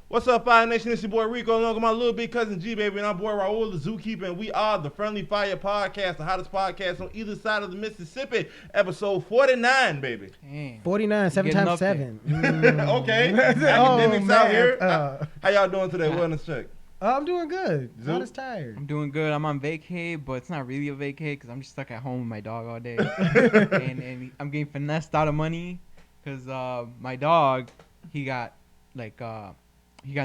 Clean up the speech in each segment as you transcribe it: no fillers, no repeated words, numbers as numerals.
What's up, Fire Nation? It's your boy Rico, along with my little big cousin G, baby, and our boy Raul, the zookeeper, and we are the Friendly Fire Podcast, the hottest podcast on either side of the Mississippi, episode 49, baby. Damn. 49, 7 times 7. Okay. Academics out here. How y'all doing today? Wellness check. I'm doing good. Zoo? Not as tired. I'm doing good. I'm on vacay, but it's not really a vacay because I'm just stuck at home with my dog all day. and I'm getting finessed out of money because my dog, he got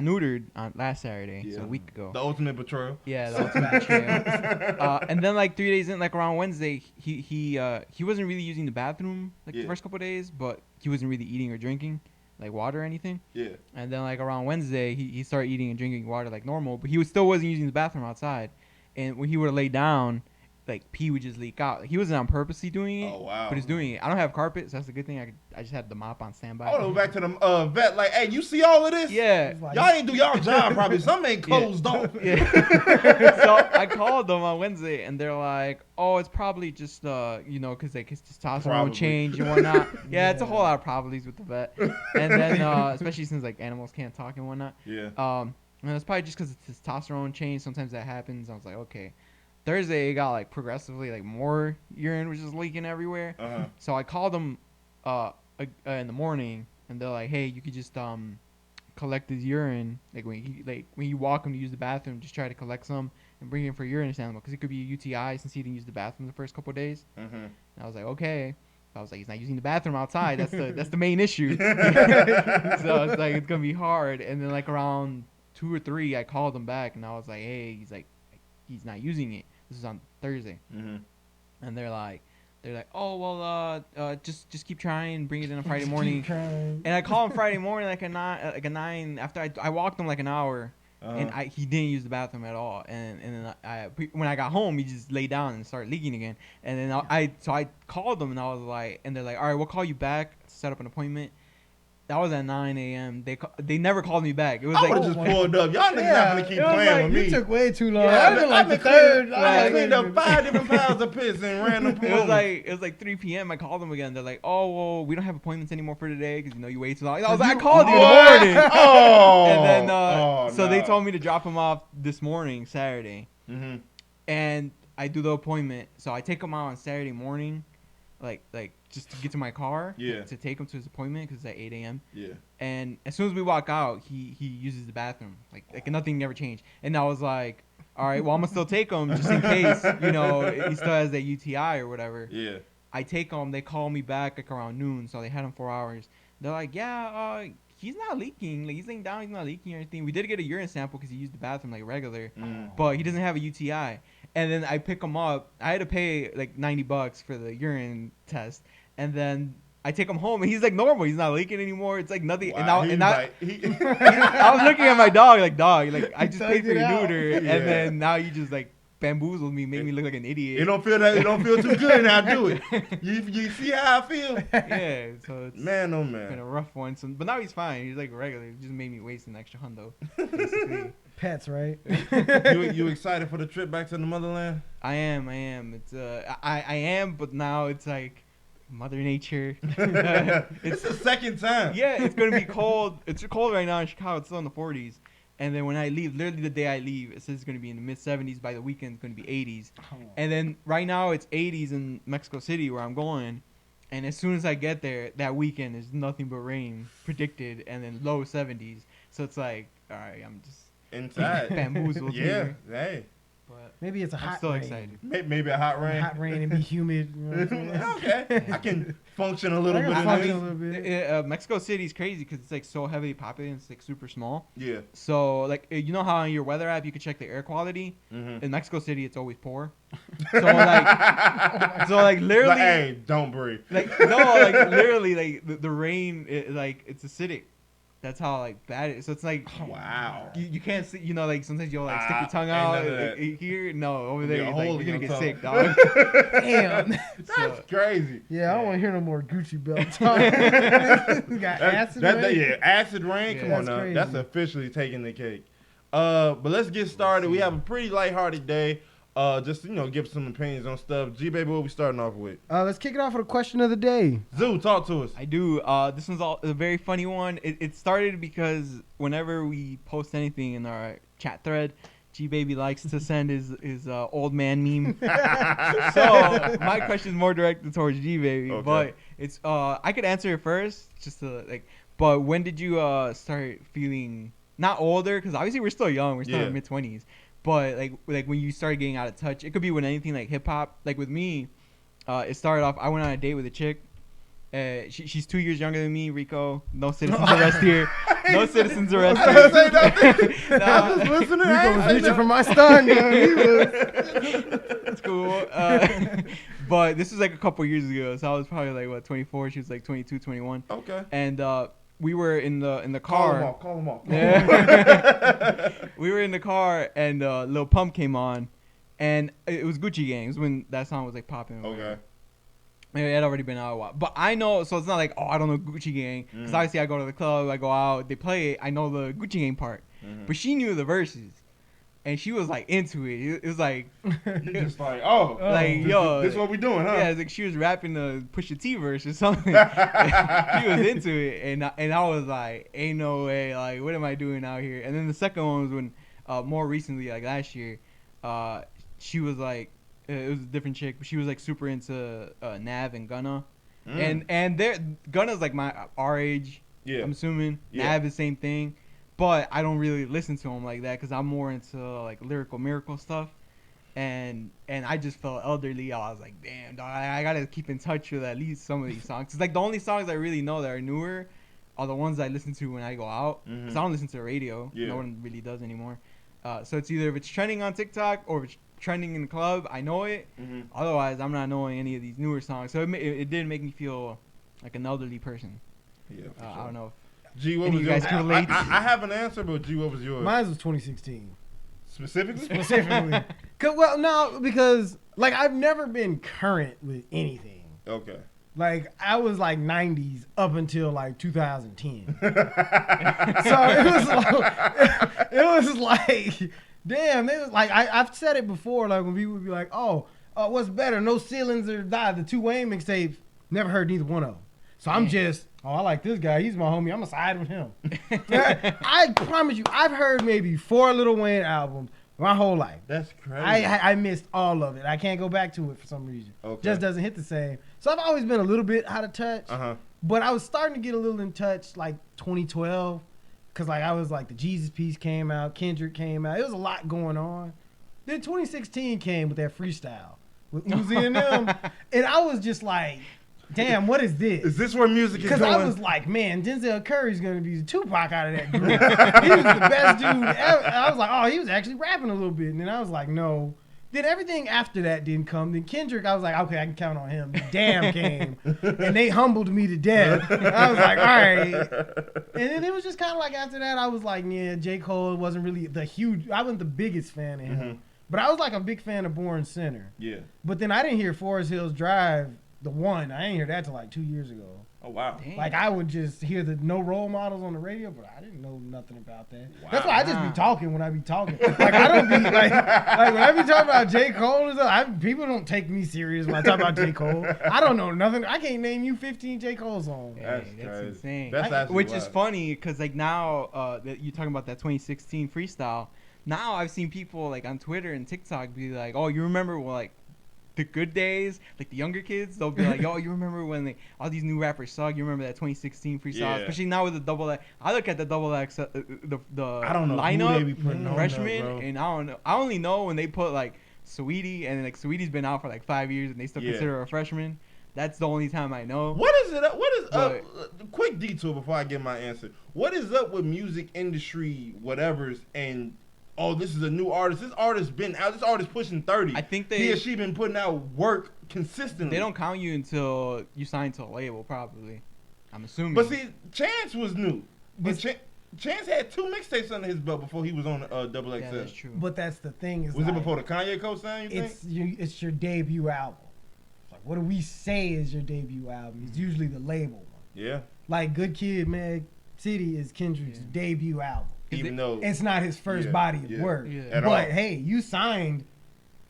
neutered on last Saturday, so a week ago. The ultimate betrayal. Yeah, the ultimate betrayal. And then like 3 days in, like around Wednesday, he wasn't really using the bathroom the first couple of days, but he wasn't really eating or drinking like water or anything. Yeah. And then like around Wednesday, he started eating and drinking water like normal, but he wasn't using the bathroom outside. And when he would lay down, like pee would just leak out. He wasn't on purposely doing it. Oh wow! But he's doing it. I don't have carpet, so that's a good thing. I just had the mop on standby. I want to go back to the vet. Like, hey, you see all of this? Yeah. Y'all ain't do y'all job probably. Some ain't closed off. Yeah. So I called them on Wednesday, and they're like, "Oh, it's probably just because like his testosterone change and whatnot." Yeah, it's a whole lot of probablys with the vet, and then especially since like animals can't talk and whatnot. Yeah. And it's probably just because his testosterone change. Sometimes that happens. I was like, okay. Thursday, it got like progressively like more urine was just leaking everywhere. So I called them in the morning, and they're like, "Hey, you could just collect his urine. Like when you walk him to use the bathroom, just try to collect some and bring him for urine sample because it could be a UTI since he didn't use the bathroom the first couple of days." And I was like, "Okay." I was like, "He's not using the bathroom outside. That's the main issue." So it's like it's gonna be hard. And then like around 2 or 3, I called him back, and I was like, "Hey," he's not using it. This is on Thursday, and they're like, "Oh well, just keep trying, bring it in on Friday morning." And I called him Friday morning like a 9 after I walked him like an hour, and he didn't use the bathroom at all. And then when I got home, he just laid down and started leaking again. And then I called them, and I was like, and they're like, "All right, we'll call you back to set up an appointment." That was at 9 a.m. They never called me back. It was I would have just pulled up. Y'all niggas not gonna keep playing with me. You took way too long. Yeah, I've cleaned up 5 different piles of piss in random moments. It was like 3 p.m. I called them again. They're like, "Oh, well, we don't have appointments anymore for today because you wait too long." I was like, "I called you in the morning." And then they told me to drop him off this morning, Saturday. And I do the appointment. So I take him out on Saturday morning, like just to get to my car to take him to his appointment because it's at 8 a.m. Yeah. And as soon as we walk out, he uses the bathroom. Like nothing never changed. And I was like, all right, well, I'm going to still take him just in case, he still has that UTI or whatever. Yeah. I take him. They call me back like around noon. So they had him 4 hours. They're like, yeah, he's not leaking. Like, he's laying down. He's not leaking or anything. We did get a urine sample because he used the bathroom like regular. But he doesn't have a UTI. And then I pick him up. I had to pay like $90 for the urine test. And then I take him home, and he's like normal. He's not leaking anymore. It's like nothing. Wow, I was looking at my dog, like I just paid for your neuter, and then now you just like bamboozled me, made me look like an idiot. It don't feel too good now, do it? You see how I feel? Yeah. So it's man, oh man, it's been a rough one. So, but now he's fine. He's like regular. It just made me waste an extra hundo. Basically. Pets, right? you excited for the trip back to the motherland? I am. It's I am, but now it's like Mother Nature. It's the second time. Yeah, it's gonna be cold. It's cold right now in Chicago. It's still in the 40s. And then when I leave, literally the day I leave, it says it's gonna be in the mid 70s. By the weekend, it's gonna be 80s. And then right now it's 80s in Mexico City where I'm going. And as soon as I get there, that weekend is nothing but rain predicted, and then low 70s. So it's like, all right, I'm just inside bamboozled. Yeah, hey. But maybe it's a hot still rain. Excited. Maybe a hot rain. Hot rain and be humid. You know what I'm saying? Okay, I can function a little bit. Mexico City is crazy because it's like so heavily populated. It's like super small. Yeah. So like you know how on your weather app you can check the air quality. In Mexico City, it's always poor. So like literally. Like, hey, don't breathe. Like no, like literally like the rain, it's acidic. That's how like bad it is. So it's like wow. You can't see. Like sometimes you'll like stick your tongue out here. No, over there you're gonna get sick, dog. Damn, that's crazy. Yeah, I don't want to hear no more Gucci belt talk. Got acid rain. Yeah, acid rain. Come on now, crazy. That's officially taking the cake. But let's get started. We have a pretty lighthearted day. Just give some opinions on stuff. G baby, what we starting off with? Let's kick it off with a question of the day. Zoo, talk to us. I do. This one's a very funny one. It started because whenever we post anything in our chat thread, G baby likes to send his old man meme. So my question is more directed towards G baby, but it's I could answer it first, just to like. But when did you start feeling not older? Because obviously we're still young. We're still in our mid-20s. But like when you started getting out of touch, it could be with anything like hip hop. Like with me, it started off. I went on a date with a chick. She's 2 years younger than me, Rico. No citizens arrest here. No citizens arrest here. I say nothing. I was listening. Rico was reaching for my stun. It's cool. But this was like a couple years ago, so I was probably like 24. She was like 22, 21. Okay. And we were in the car. Call them off. We were in the car, and Lil Pump came on, and it was Gucci Gang. It was when that song was like popping. Okay. It had already been out a while, but I know. So it's not like I don't know Gucci Gang, because obviously I go to the club, I go out, they play it. I know the Gucci Gang part, but she knew the verses. And she was like into it. It was like, just like, yo, this is what we doing, huh? Yeah, it's like she was rapping the Pusha T verse or something. She was into it, and I was like, ain't no way, like, what am I doing out here? And then the second one was when, more recently, like last year, she was like, it was a different chick, but she was like super into Nav and Gunna, and Gunna's like our age. Yeah, I'm assuming. Yeah. Nav is the same thing. But I don't really listen to him like that because I'm more into like lyrical miracle stuff, and I just felt elderly. I was like, damn, dog, I gotta keep in touch with at least some of these songs. It's like the only songs I really know that are newer are the ones I listen to when I go out. Because I don't listen to the radio. Yeah. No one really does anymore. So it's either if it's trending on TikTok or if it's trending in the club, I know it. Otherwise, I'm not knowing any of these newer songs. So it did make me feel like an elderly person. Yeah, sure. I don't know if G, what was yours? I have an answer, but G, what was yours? Mine was 2016. Specifically? Well, no, because like I've never been current with anything. Okay. Like I was like 90s up until like 2010. So it was like damn. It was like I've said it before. Like when people would be like, "Oh, what's better, No Ceilings or Die?" The two Wayne mixtapes. Never heard neither one of them. So I'm just, I like this guy. He's my homie. I'm going to side with him. I promise you, I've heard maybe 4 Lil Wayne albums my whole life. That's crazy. I missed all of it. I can't go back to it for some reason. Okay. Just doesn't hit the same. So I've always been a little bit out of touch. But I was starting to get a little in touch like 2012. Because like I was like the Jesus piece came out. Kendrick came out. It was a lot going on. Then 2016 came with that freestyle with Uzi and them. And I was just like, damn, what is this? Is this where music is going? Because I was like, man, Denzel Curry's going to be the Tupac out of that group. He was the best dude ever. I was like, oh, he was actually rapping a little bit. And then I was like, no. Then everything after that didn't come. Then Kendrick, I was like, okay, I can count on him. The Damn came. And they humbled me to death. I was like, all right. And then it was just kind of like after that, I was like, yeah, J. Cole wasn't really I wasn't the biggest fan of him. But I was like a big fan of Born Center. Yeah. But then I didn't hear Forest Hills Drive. The one, I didn't hear that till like 2 years ago. Oh, wow. Damn. Like, I would just hear the no role models on the radio, but I didn't know nothing about that. Wow. That's why I just be talking when I be talking. Like, I don't be, like when I be talking about J. Cole and stuff, people don't take me serious when I talk about J. Cole. I don't know nothing. I can't name you 15 J. Cole songs. That's insane. Which is funny, because, like, now that you're talking about that 2016 freestyle, now I've seen people, like, on Twitter and TikTok be like, oh, you remember, well, like, the good days, like the younger kids, they'll be like, yo, you remember when all these new rappers suck? You remember that 2016 freestyle? Especially now with the double X. I look at the double X, the I don't know lineup, who they be putting freshman, on, and I don't know. I only know when they put like Saweetie, and like Saweetie's been out for like 5 years, and they still consider her a freshman. That's the only time I know. What is it? What is quick detour before I get my answer. What is up with music industry, whatever's, and this is a new artist. This artist been out. This artist pushing 30. I think he or she been putting out work consistently. They don't count you until you sign to a label, probably. I'm assuming. But see, Chance was new. But Chance had 2 mixtapes under his belt before he was on Double XL. Yeah, that's true. But that's the thing is, was it before the Kanye co-sign? It's your debut album. Like, what do we say is your debut album? It's usually the label one. Yeah. Like Good Kid, Mad City is Kendrick's debut album. Even though it's not his first body of work. Yeah. But hey, you signed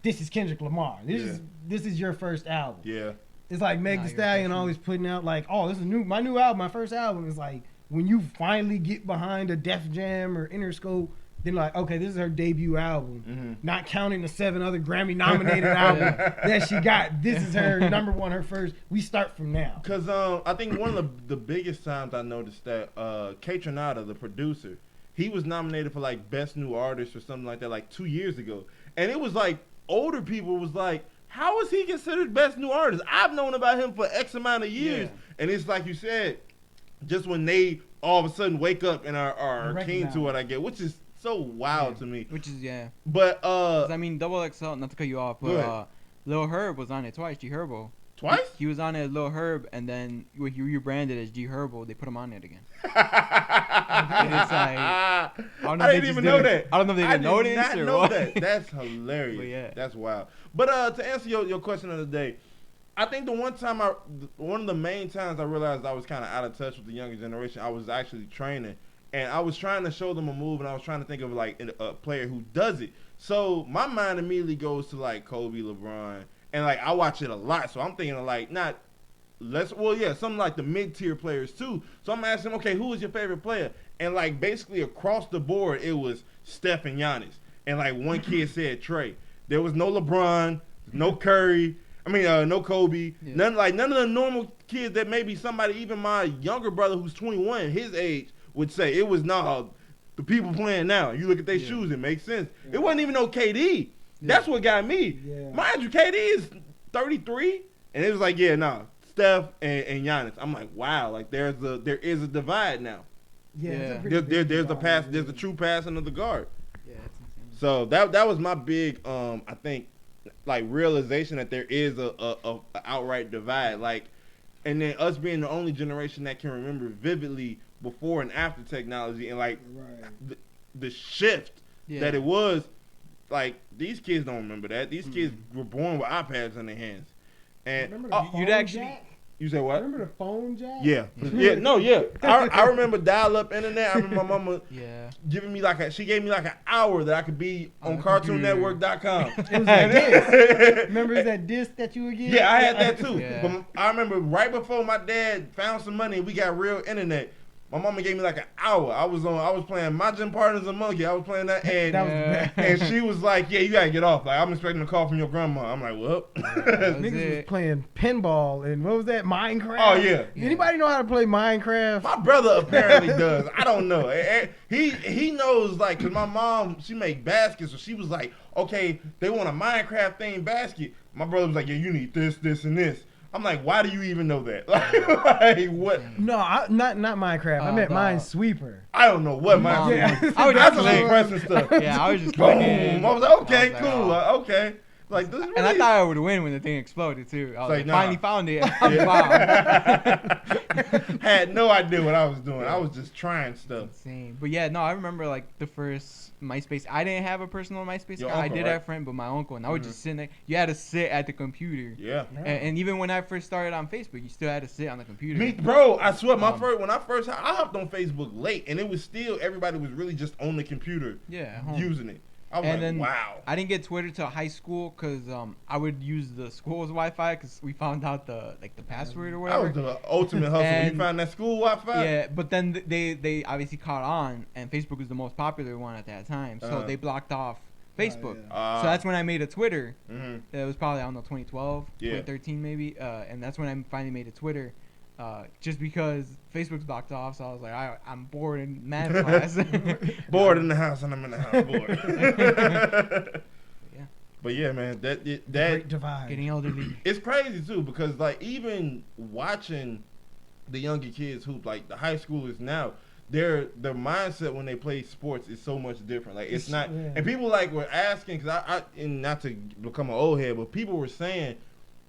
this is Kendrick Lamar. This is your first album. Yeah. It's like Meg Thee Stallion always putting out like, oh, this is my new album, my first album. It's like when you finally get behind a Def Jam or Interscope, then like, okay, this is her debut album. Not counting the 7 other Grammy nominated albums that she got. This is her number one, her first. We start from now. Cause I think one of the biggest times I noticed that K Tronada, the producer, he was nominated for like Best New Artist or something like that like 2 years ago, and it was like older people was like, how is he considered Best New Artist? I've known about him for X amount of years, and it's like you said, just when they all of a sudden wake up and are keen to it, I get, which is so wild to me. Which is But I mean, Double XL, not to cut you off, but Lil Herb was on it twice. G Herbo. Twice? He was on it as Lil Herb, and then when you rebranded as G Herbo, they put him on it again. And it's like, I didn't even know that. I don't know if they didn't notice I did or not know what. that. That's hilarious. But yeah. That's wild. But to answer your question of the day, I think one of the main times I realized I was kind of out of touch with the younger generation, I was actually training. And I was trying to show them a move, and I was trying to think of like a player who does it. So my mind immediately goes to like Kobe, LeBron, and like I watch it a lot. So I'm thinking of like some like the mid-tier players too. So I'm asking, okay, who is your favorite player? And like basically across the board, it was Steph and Giannis. And like one kid said Trey. There was no LeBron, no Curry. No Kobe. Yeah. None of the normal kids that maybe somebody, even my younger brother who's 21, his age, would say it was the people playing now. You look at their shoes, it makes sense. Yeah. It wasn't even no KD. Yeah. That's what got me. Yeah. Mind you, KD is 33, and it was like, Steph and Giannis. I'm like, wow, like there is a divide now. Yeah. There's a true passing of the guard. Yeah, that's insane. So that was my big I think like realization that there is a outright divide. Like, and then us being the only generation that can remember vividly before and after technology, and like the shift that it was, like these kids don't remember that. These kids were born with iPads in their hands. And you say what? Remember the phone jack? Yeah. I remember dial-up internet. I remember my mama giving me she gave me like an hour that I could be on CartoonNetwork.com. It was that disc. Remember that disc that you would get? Yeah, I had that too. Yeah. But I remember right before my dad found some money and we got real internet, my mama gave me like an hour. I was playing My Gym Partner's a Monkey. I was playing that, and she was like, "Yeah, you gotta get off. Like, I'm expecting a call from your grandma." I'm like, "Well." Niggas was playing pinball and what was that? Minecraft. Oh yeah. Anybody know how to play Minecraft? My brother apparently does. I don't know. He knows, like, cause my mom, she make baskets, so she was like, "Okay, they want a Minecraft themed basket." My brother was like, "Yeah, you need this, this, and this." I'm like, why do you even know that? Like what? No, not Minecraft. I meant Minesweeper. I don't know what Minesweeper is. That's some impressive stuff. Yeah, I was just boom. I was like, okay, cool. Okay. Like, this really... And I thought I would win when the thing exploded too. I was like, finally found it. Had no idea what I was doing. I was just trying stuff. Insane. But yeah, no, I remember like the first MySpace. I didn't have a personal MySpace account. I did have a friend, but my uncle, and I would just sit there. You had to sit at the computer. Yeah. And even when I first started on Facebook, you still had to sit on the computer. Me, bro, I swear, I hopped on Facebook late, and it was still everybody was really just on the computer. Yeah. Using it. I was like, wow. I didn't get Twitter till high school because I would use the school's Wi-Fi because we found out the password or whatever. That was the ultimate hustle. You found that school Wi-Fi? Yeah, but then they obviously caught on, and Facebook was the most popular one at that time, so they blocked off Facebook. So that's when I made a Twitter. It was probably, I don't know, 2012, 2013 maybe, and that's when I finally made a Twitter. Just because Facebook's blocked off, so I was like, I'm bored in math class. Bored in the house, and I'm in the house bored. Yeah. But yeah, man, that great divide. Getting elderly. It's crazy too, because like even watching the younger kids hoop, like the high schoolers now, their mindset when they play sports is so much different. Like it's not, and people like were asking, because and not to become an old head, but people were saying.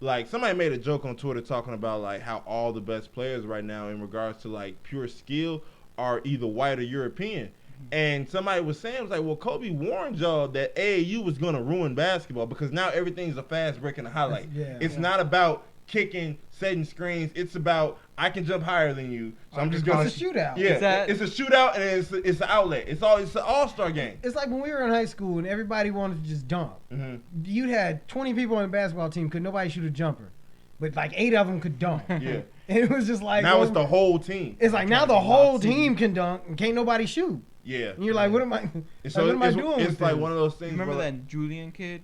Like, somebody made a joke on Twitter talking about, like, how all the best players right now in regards to, like, pure skill are either white or European. And somebody was saying, was like, well, Kobe warned y'all that AAU was going to ruin basketball because now everything's a fast break and a highlight. It's not about kicking, setting screens. It's about I can jump higher than you, so I'm just gonna. It's a shootout. Yeah, it's a shootout and it's an outlet. It's an all-star game. It's like when we were in high school and everybody wanted to just dunk. Mm-hmm. You had 20 people on the basketball team, could nobody shoot a jumper, but like 8 of them could dunk. Yeah. And it was just like now it's the whole team. It's like now the whole team can dunk and can't nobody shoot. Yeah. And you're like, what am I? So what am I doing? It's like one of those things. Remember that Julian kid?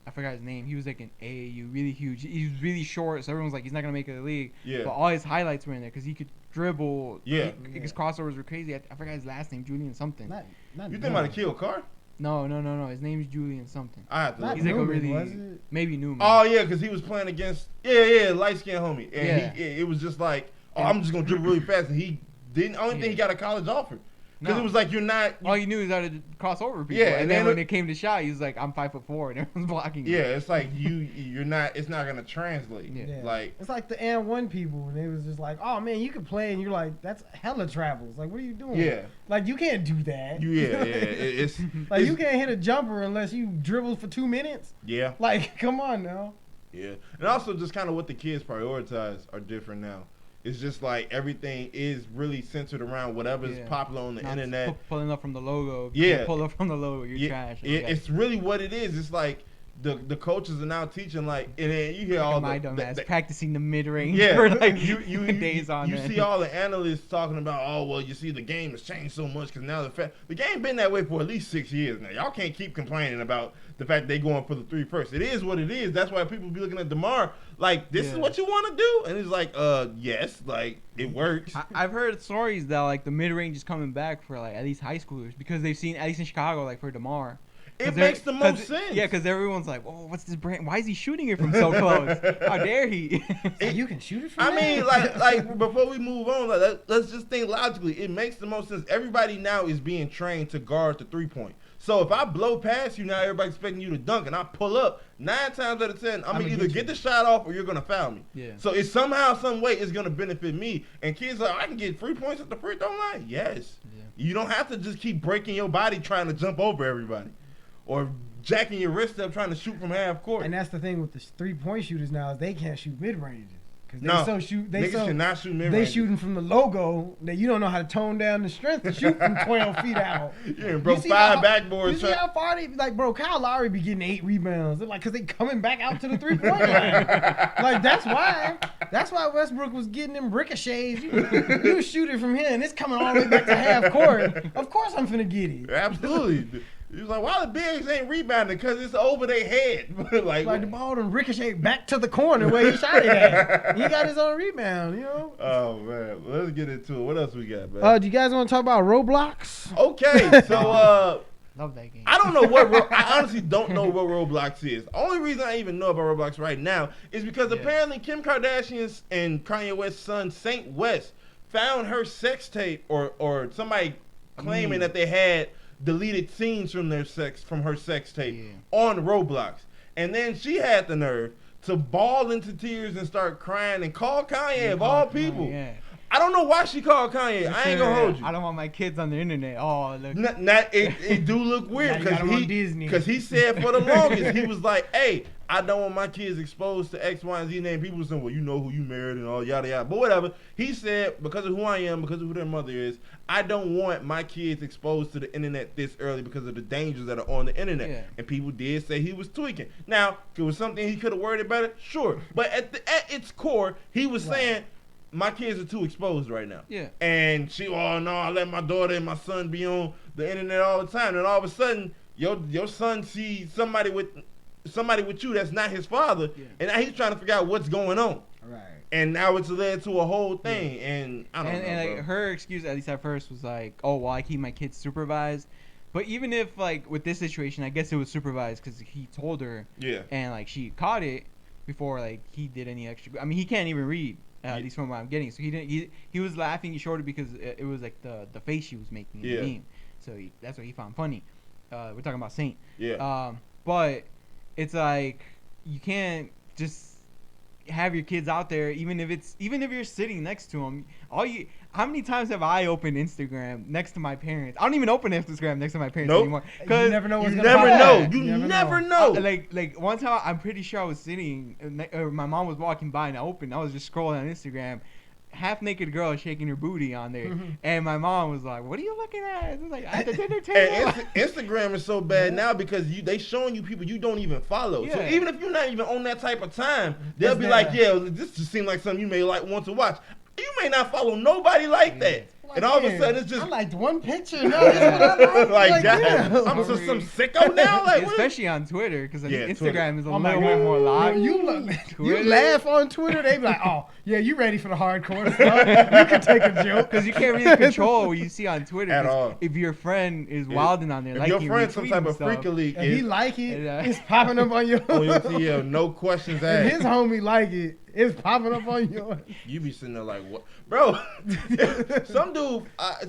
I forgot his name. He was like an AAU, really huge. He was really short, so everyone's like, he's not gonna make it to the league. Yeah. But all his highlights were in there because he could dribble. Yeah. His crossovers were crazy. I forgot his last name, Julian something. Not you think about a kill car? No. His name's Julian something. I have to. Not He's like Newman, a really was it? maybe Newman. Oh yeah, because he was playing against light skinned homie, and it was just like, I'm just gonna dribble really fast, and he didn't. Only thing he got a college offer. Because it was like you're not. All you knew is how to cross over people. Yeah, and then when it came to shot, he was like, "I'm 5'4", and everyone's blocking. Yeah, it's like you're not. It's not gonna translate. Yeah. Like it's like the and one people, and they was just like, "Oh man, you could play," and you're like, "That's hella travels. Like, what are you doing? Yeah, like you can't do that. It's like you can't hit a jumper unless you dribble for 2 minutes. Yeah, like come on now. Yeah, and also just kind of what the kids prioritize are different now. It's just like everything is really centered around whatever's popular on the internet. Pulling up from the logo. Yeah. Pull up from the logo. You're trash. It's really what it is. It's like the coaches are now teaching and then you hear all my the dumbass practicing the mid range yeah, for like you days on you end. see all the analysts talking about, oh well, you see the game has changed so much because now the game been that way for at least 6 years now. Y'all can't keep complaining about the fact they going for the 3 first. It is what it is. That's why people be looking at DeMar like, this is what you want to do, and it's like, yes, like it works. I've heard stories that like the mid range is coming back for like at least high schoolers because they've seen, at least in Chicago, like for DeMar. It makes the most sense. Yeah, because everyone's like, "Oh, what's this brand? Why is he shooting it from so close? How dare he?" You can shoot it from I mean, like before we move on, let's just think logically. It makes the most sense. Everybody now is being trained to guard the 3-point. So if I blow past you, now everybody's expecting you to dunk, and I pull up 9 times out of 10, I'm gonna either get the shot off or you're gonna foul me. Yeah. So it's somehow, some way, it's gonna benefit me. And kids are like, I can get 3 points at the free throw line. Yes. Yeah. You don't have to just keep breaking your body trying to jump over everybody, or jacking your wrist up trying to shoot from half court. And that's the thing with the 3-point shooters now is they can't shoot mid ranges. Niggas should not shoot mid ranges. They shooting from the logo that you don't know how to tone down the strength to shoot from 12 feet out. Yeah, bro, 5 backboards. You see how far they, like, bro, Kyle Lowry be getting 8 rebounds. They're like, because they coming back out to the 3-point line. Like, that's why Westbrook was getting them ricochets. You shoot it from here, and it's coming all the way back to half court. Of course I'm finna get it. Absolutely. He was like, why the bigs ain't rebounding? Because it's over their head. like the ball done ricochet back to the corner where he shot it at. He got his own rebound, you know? Oh, man. Let's get into it. What else we got, man? Do you guys want to talk about Roblox? Okay. So, love that game. I don't know I honestly don't know what Roblox is. The only reason I even know about Roblox right now is because apparently Kim Kardashian's and Kanye West's son, Saint West, found her sex tape or somebody claiming that they had deleted scenes from her sex tape on Roblox. And then she had the nerve to bawl into tears and start crying and call Kanye of all people. I don't know why she called Kanye. I ain't gonna hold you. I don't want my kids on the internet. Oh, look. It do look weird because he said for the longest, he was like, hey, I don't want my kids exposed to X, Y, and Z name. People saying, well, you know who you married and all yada yada. But whatever. He said, because of who I am, because of who their mother is, I don't want my kids exposed to the internet this early because of the dangers that are on the internet. Yeah. And people did say he was tweaking. Now, if it was something he could have worded better, sure. But at its core, he was saying, my kids are too exposed right now. Yeah. And she, oh no, I let my daughter and my son be on the internet all the time. And all of a sudden, your son sees somebody with you that's not his father, and now he's trying to figure out what's going on. Right. And now it's led to a whole thing, and I don't know. And like, her excuse, at least at first, was like, "Oh, well, I keep my kids supervised." But even if, like, with this situation, I guess it was supervised because he told her. Yeah. And like she caught it before like he did any extra. I mean, he can't even read. At least from what I'm getting. So he didn't. He was laughing. He showed it because it was like the face she was making in the meme. So that's what he found funny. We're talking about Saint. Yeah. But it's like you can't just have your kids out there, even if you're sitting next to them. How many times have I opened Instagram next to my parents? I don't even open Instagram next to my parents Nope. anymore. You never know what's You gonna never pop know. up. You never know. Like one time, I'm pretty sure I was sitting, my mom was walking by, and I was just scrolling on Instagram. Half naked girl shaking her booty on there, and my mom was like, "What are you looking at?" It's like at the dinner table. And Instagram is so bad now because they showing you people you don't even follow. So Yeah. even if you're not even on that type of time, they'll That's be bad. like, "Yeah, this just seems like something you may like want to watch." You may not follow nobody like that, and all of a sudden it's just I liked one picture. No, this one I like, yeah. damn, I'm just some sicko now. Like, what? Especially on Twitter, because Yeah, Instagram Twitter. is a Oh my little bit God. more live. You Twitter. laugh on Twitter, they be like, "Oh, yeah, you ready for the hardcore stuff? You can take a joke." Because you can't really control what you see on Twitter. At 'cause all. If your friend is wilding on there, If like your friend's some type of freak league, If he like it, it's popping up on your. on your TL, no questions If his asked. homie like it, it's popping up on yours. You be sitting there like, what, bro? Some dude,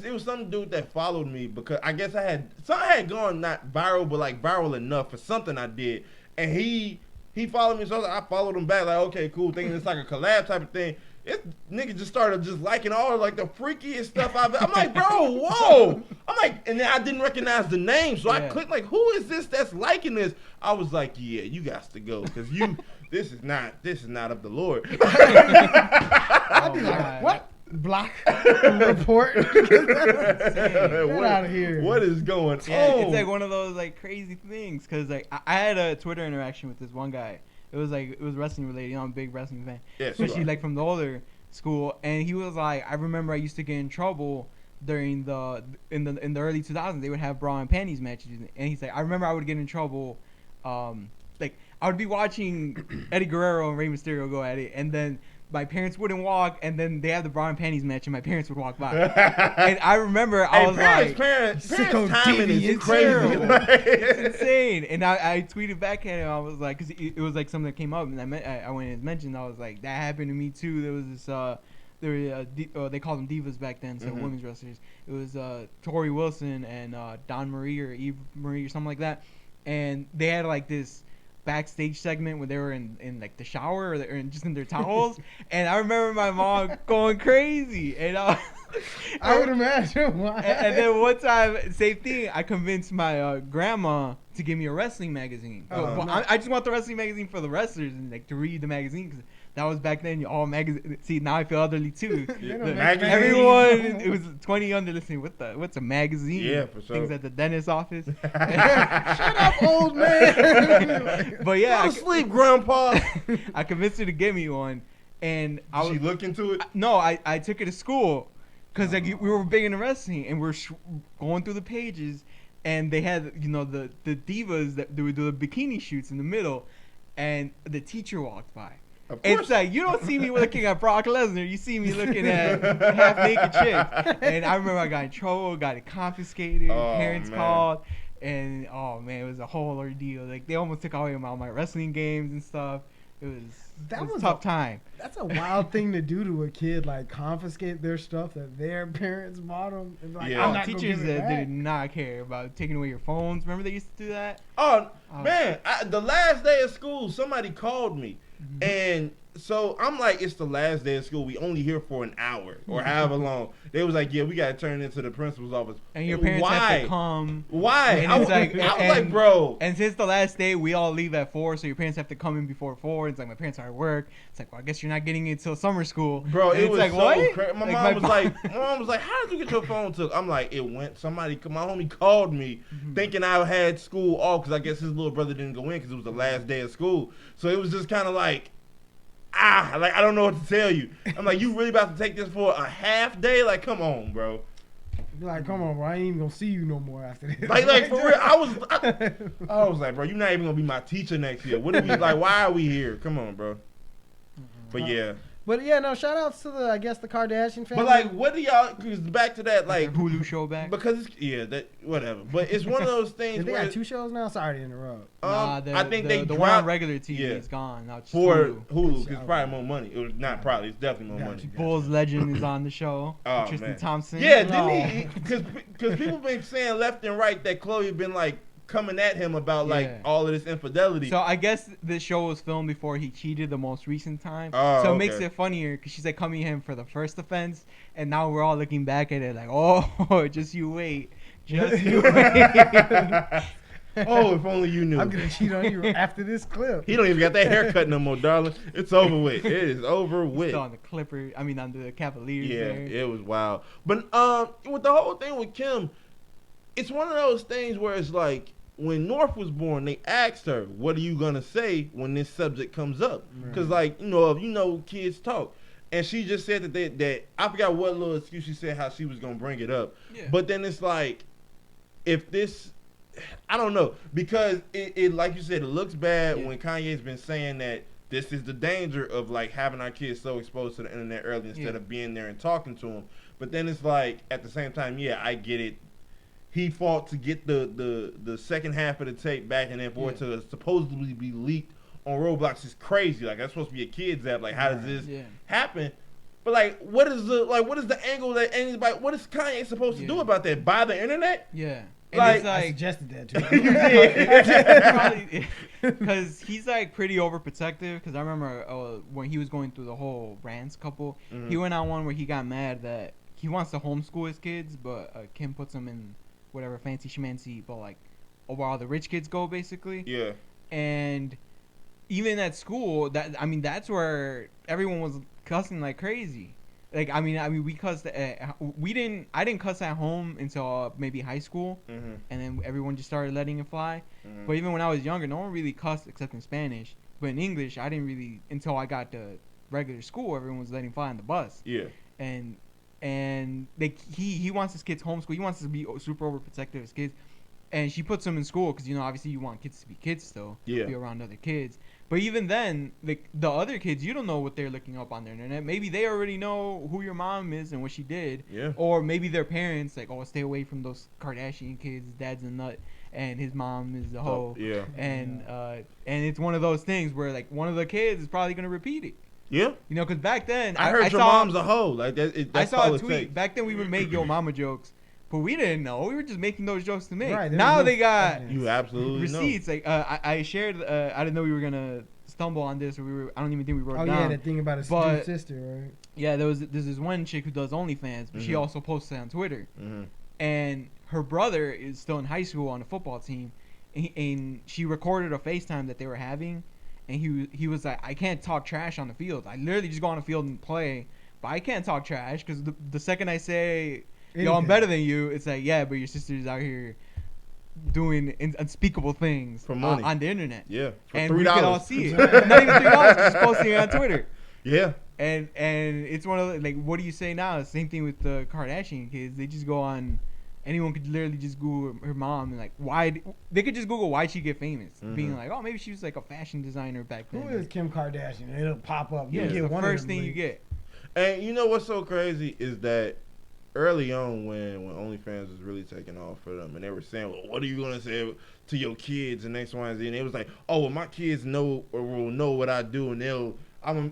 it was some dude that followed me because I guess something had gone not viral, but like viral enough for something I did, and he followed me, so I followed him back. Like, okay, cool, thinking it's like a collab type of thing. This nigga just started just liking all like the freakiest stuff I'm like, bro, whoa. I'm like, and then I didn't recognize the name, so I clicked like, who is this that's liking this? I was like, yeah, you got to go because this is not of the Lord. I'd be like, what? Block report. Get out of here. What is going Yeah, on? it's like one of those like crazy things. Cause like I had a Twitter interaction with this one guy. It was wrestling related. You know, I'm a big wrestling fan. Yeah, Especially like from the older school. And he was like, I remember I used to get in trouble during in the early 2000s. They would have bra and panties matches, and he's like, I remember I would get in trouble. Like I would be watching Eddie Guerrero and Rey Mysterio go at it, and then my parents wouldn't walk, and then they had the bra and panties match, and my parents would walk by. And I remember I was parents timing is it's crazy. terrible. It's insane. And I tweeted back at him. I was like, because it was like something that came up, and I went and mentioned. I was like, that happened to me too. There was this they called them divas back then, so women's wrestlers. It was Tori Wilson and Dawn Marie or Eve Marie or something like that, and they had like this backstage segment where they were in like the shower or just in their towels, and I remember my mom going crazy, and I would imagine why. and then one time, same thing, I convinced my grandma to give me a wrestling magazine. But I just want the wrestling magazine for the wrestlers and like to read the magazine because that was back then. All magazine. See, now I feel elderly too. Everyone, it was 20 under listening. What's a magazine? Yeah, for sure. Things at the dentist's office. Shut up, old man. But yeah, Go to sleep, Grandpa. I convinced her to give me one, and Did she look into it? No, I took it to school because like we were big into wrestling, and we're going through the pages, and they had the divas that they would do the bikini shoots in the middle, and the teacher walked by. It's like, you don't see me looking at Brock Lesnar. You see me looking at half-naked chicks. And I remember I got in trouble, got it confiscated, parents called. And, oh, man, it was a whole ordeal. Like, they almost took away all my wrestling games and stuff. It was a tough time. That's a wild thing to do to a kid, like confiscate their stuff that their parents bought them. And like, Yeah. I'm not Teachers gonna give it that back. did not care about taking away your phones. Remember they used to do that? Oh, man, the last day of school, somebody called me. And so I'm like, it's the last day of school. We only here for an hour or however long. They was like, yeah, we got to turn into the principal's office. And your parents have to come. Why? And I it's was like, bro. And since the last day, we all leave at 4, so your parents have to come in before 4. It's like, my parents are at work. It's like, well, I guess you're not getting it till summer school. Bro, and it it's was like, so what? crazy. My mom was like, how did you get your phone took? I'm like, it went. My homie called me thinking I had school off because I guess his little brother didn't go in because it was the last day of school. So it was just kind of like, like, I don't know what to tell you. I'm like, you really about to take this for a half day? Like, come on, bro. Be like, come on, bro. I ain't even gonna see you no more after this. Like for real. I was like, bro, you're not even gonna be my teacher next year. What are we like? Why are we here? Come on, bro. But yeah. But yeah, no, shout outs to the Kardashian family. But like, what do y'all? Cause back to that, like Hulu show back. Because that whatever. But it's one of those things. Did they where got 2 shows now? Sorry to interrupt. Nah, I think the they one on dropped regular TV is gone. Now it's just for Hulu. Hulu because probably more money. It was not probably. It's definitely more money. Bulls legend is on the show. Oh, Tristan man. Thompson. Yeah, didn't he? Because people been saying left and right that Chloe been like coming at him about like all of this infidelity. So I guess this show was filmed before he cheated the most recent time. Oh, so it makes it funnier because she's like coming at him for the first offense, and now we're all looking back at it like, oh, just you wait. Just you wait. Oh, if only you knew. I'm gonna cheat on you after this clip. He don't even got that haircut no more, darling. It's over with. It is over with. Still on the Clippers. I mean, on the Cavaliers. Yeah, there. it was wild. But with the whole thing with Kim, it's one of those things where it's like when North was born, they asked her, "What are you gonna say when this subject comes up?" Because like if kids talk. And she just said that I forgot what little excuse she said how she was gonna bring it up. Yeah. But then it's like, if this, I don't know, because it like you said, it looks bad when Kanye's been saying that this is the danger of like having our kids so exposed to the internet early instead of being there and talking to them. But then it's like at the same time, I get it. He fought to get the second half of the tape back and then for it to supposedly be leaked on Roblox is crazy. Like that's supposed to be a kids app. Like how does this happen? But like, what is the angle that anybody? What is Kanye supposed to do about that? Buy the internet? Yeah. Like, I suggested that too. Because he's like pretty overprotective. Because I remember when he was going through the whole Rants couple, he went on one where he got mad that he wants to homeschool his kids, but Kim puts them in whatever fancy schmancy, but like where all the rich kids go, basically. Yeah. And even at school, that's where everyone was cussing like crazy. Like I mean, we cussed. I didn't cuss at home until maybe high school, and then everyone just started letting it fly. But even when I was younger, no one really cussed except in Spanish. But in English, I didn't really until I got to regular school. Everyone was letting fly on the bus. Yeah. And he wants his kids homeschool. He wants to be super overprotective of his kids. And she puts them in school because obviously you want kids to be kids still, be around other kids. But even then, like the other kids, you don't know what they're looking up on the internet. Maybe they already know who your mom is and what she did. Yeah. Or maybe their parents like, stay away from those Kardashian kids. Dad's a nut and his mom is a hoe. Yeah. And it's one of those things where like one of the kids is probably gonna repeat it. Yeah. Because back then I heard your mom's a hoe. Like that's I saw a tweet. Back then we would make yo mama jokes. But we didn't know. We were just making those jokes to make. Right, now they got you absolutely receipts. Like I shared. I didn't know we were gonna stumble on this, or I don't even think we wrote it down. Oh yeah, that thing about his sister, right? Yeah, there's this one chick who does OnlyFans, but she also posts it on Twitter. And her brother is still in high school on the football team, and she recorded a FaceTime that they were having, and he was like, I can't talk trash on the field. I literally just go on the field and play, but I can't talk trash because the second I say, yo, I'm better than you, it's like, yeah, but your sister's out here doing unspeakable things for money on the internet. Yeah, for $3. We can all see it. Not even $3, just posting it on Twitter. Yeah. And it's one of the, like, what do you say now? Same thing with the Kardashian kids. They just go on. Anyone could literally just Google her mom and like they could just Google why'd she get famous, being like, oh, maybe she was like a fashion designer back then. Who is Kim Kardashian? It'll pop up. Yeah, it's the first thing you get. And you know what's so crazy is that early on when OnlyFans was really taking off for them, and they were saying, well, what are you gonna say to your kids and X, Y, and Z? And it was like, oh, well, my kids know or will know what I do, and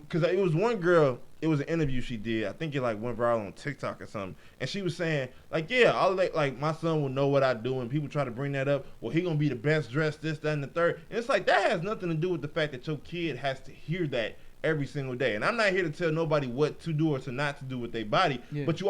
because it was one girl. It was an interview she did. I think it like went viral on TikTok or something. And she was saying, like, yeah, like my son will know what I do. And people try to bring that up. Well, he gonna be the best dressed, this, that, and the third. And it's like that has nothing to do with the fact that your kid has to hear that every single day. And I'm not here to tell nobody what to do or to not to do with their body. Yeah. But you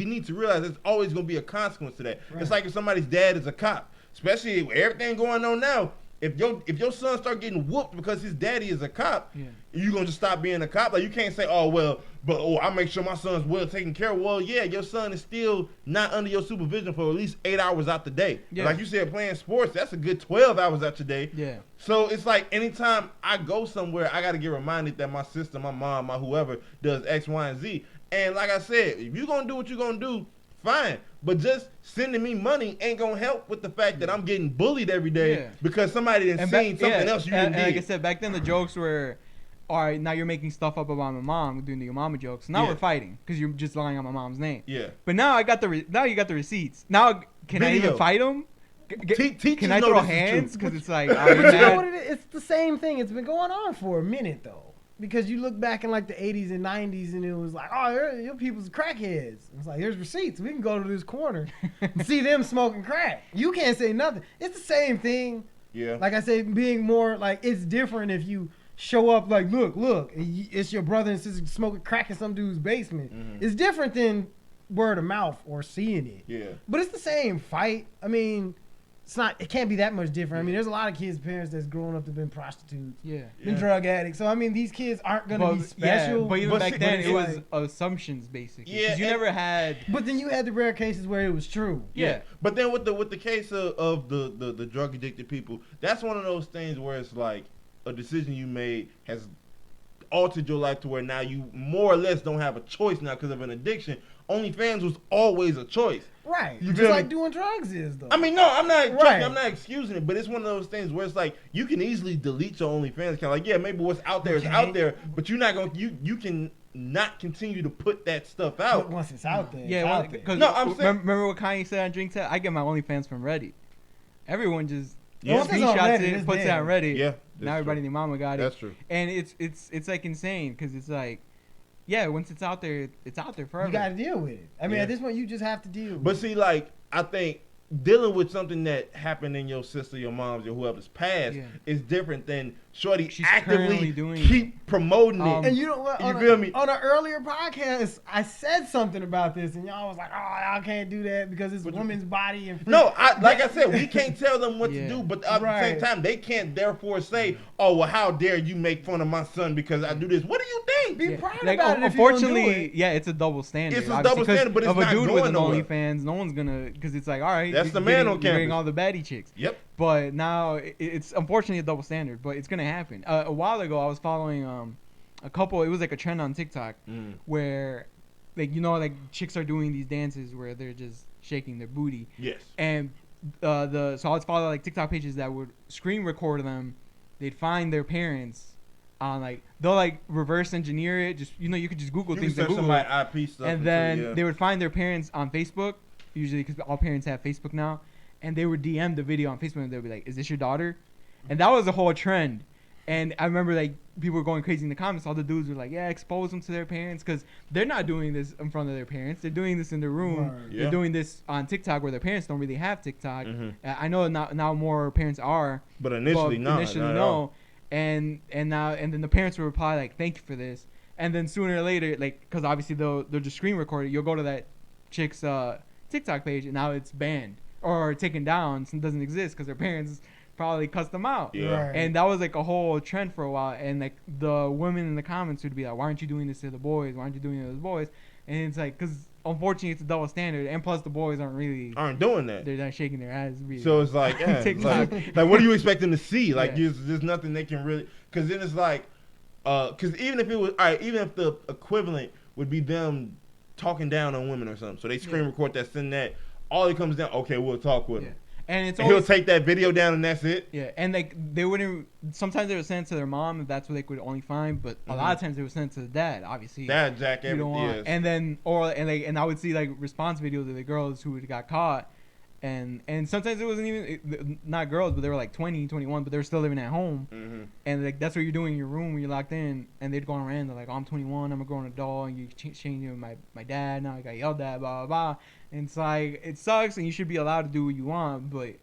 need to realize there's always gonna be a consequence to that. Right. It's like if somebody's dad is a cop, especially with everything going on now. If your son start getting whooped because his daddy is a cop, you gonna just stop being a cop? Like you can't say, I make sure my son's well taken care of. Well, yeah, your son is still not under your supervision for at least 8 hours out the day. Yeah. Like you said, playing sports, that's a good 12 hours out your day. Yeah. So it's like anytime I go somewhere, I gotta get reminded that my sister, my mom, my whoever does X, Y, and Z. And like I said, if you're gonna do what you're gonna do, fine. But just sending me money ain't gonna help with the fact that I'm getting bullied every day because somebody done seen something else you didn't do. Like I said, back then the jokes were, all right, now you're making stuff up about my mom, doing the your mama jokes. Now we're fighting because you're just lying on my mom's name. Yeah. But now you got the receipts. Now can I even fight them? Can I throw hands? Because it's like, but you know what it is? It's the same thing. It's been going on for a minute though. because you look back in like the 80s and 90s and it was like, oh, your people's crackheads. It's like, here's receipts. We can go to this corner and see them smoking crack. You can't say nothing. It's the same thing. Yeah. Like I said, being more like, it's different if you show up like, look, it's your brother and sister smoking crack in some dude's basement. Mhm. It's different than word of mouth or seeing it. Yeah. But it's the same fight. I mean, it can't be that much different. I mean, there's a lot of kids' parents that's grown up to been prostitutes, been drug addicts. So I mean, these kids aren't gonna be special. Yeah, but even back then, it was like, assumptions basically. Yeah, you never had. But then you had the rare cases where it was true. Yeah. But then with the case of the drug addicted people, that's one of those things where it's like a decision you made has altered your life to where now you more or less don't have a choice now because of an addiction. OnlyFans was always a choice. Right. You Just like doing drugs is, though. I mean, no, I'm not. Right. I'm not excusing it, but it's one of those things where it's like you can easily delete your OnlyFans account. Like, yeah, maybe what's out there is out there, but you're not gonna. You can not continue to put that stuff out once it's out there. Yeah, because no, I'm saying. Remember what Kanye said on Drink Tech? I get my OnlyFans from Reddit. Everyone just Once it's on screenshots Reddit, it, it's puts it there. on Reddit. Yeah, Now everybody and their mama got it. That's true. And it's like insane because it's like, yeah, once it's out there forever. You got to deal with it. I mean, Yeah. at this point, you just have to deal with But it. see, like, I think dealing with something that happened in your sister, your mom's, or whoever's past is different than Shorty She's actively currently doing keep promoting it. And you know what? You feel me? On an earlier podcast, I said something about this, and y'all was like, "Oh, y'all can't do that because it's a woman's body." And No, like I said, we can't tell them what to do, but at the same Right. time, they can't therefore say, "Oh, well, how dare you make fun of my son because I do this?" What do you think? Be proud Like, about it. If you don't do unfortunately, it. yeah, it's a double standard. It's a obviously, double standard, but it's of not a dude with going an nowhere. OnlyFans, no one's gonna, because it's like, all right, That's the you're man getting- on you're getting campus. all the baddie chicks. Yep. But now it's unfortunately a double standard, but it's gonna happen. A while ago, I was following a couple. It was like a trend on TikTok where, like, you know, like chicks are doing these dances where they're just shaking their booty. Yes. And so I would follow like TikTok pages that would screen record them. They'd find their parents on like they'll like reverse engineer it. Just you could just Google You things can and search Google it. somebody IP stuff, And then they would find their parents on Facebook, usually because all parents have Facebook now, and they would DM the video on Facebook and they'd be like, "Is this your daughter?" And that was a whole trend. And I remember like people were going crazy in the comments. All the dudes were like, "Yeah, expose them to their parents because they're not doing this in front of their parents. They're doing this in their room. Right. Yeah. They're doing this on TikTok where their parents don't really have TikTok. Mhm. I know now more parents are, but initially, but initially no. And then the parents will reply like, "Thank you for this." And then sooner or later, like, because obviously they'll just screen record it. You'll go to that chick's TikTok page and now it's banned or taken down since it doesn't exist because their parents probably cussed them out. Yeah. Right. And that was like a whole trend for a while. And like the women in the comments would be like, "Why aren't you doing this to the boys? Why aren't you doing it to the boys?" And it's like, because unfortunately it's a double standard. And plus the boys aren't doing that. they're not shaking their ass. Really. So it's like, yeah, it's TikTok. like, what do you expect them to see? Like, Yeah. there's nothing they can really. Because then it's like, because even if it was, all right, even if the equivalent would be them talking down on women or something, so they screen record that, send that. All it comes down, okay, we'll talk with him. And it's And he'll always, take that video down and that's it. yeah, and like they wouldn't. Sometimes they would send it to their mom if that's what they could only find, but a lot of times they would send it to the dad. Obviously, That Jack you don't everything want. is. And then and I would see like response videos of the girls who had got caught, and sometimes it wasn't even not girls, but they were like 20, 21, but they were still living at home, and like that's what you're doing in your room when you're locked in, and they'd go around. They're like, "Oh, I'm 21, I'm a grown adult, and you changing with my dad. Now I got yelled at, blah blah blah." And it's like it sucks, and you should be allowed to do what you want, but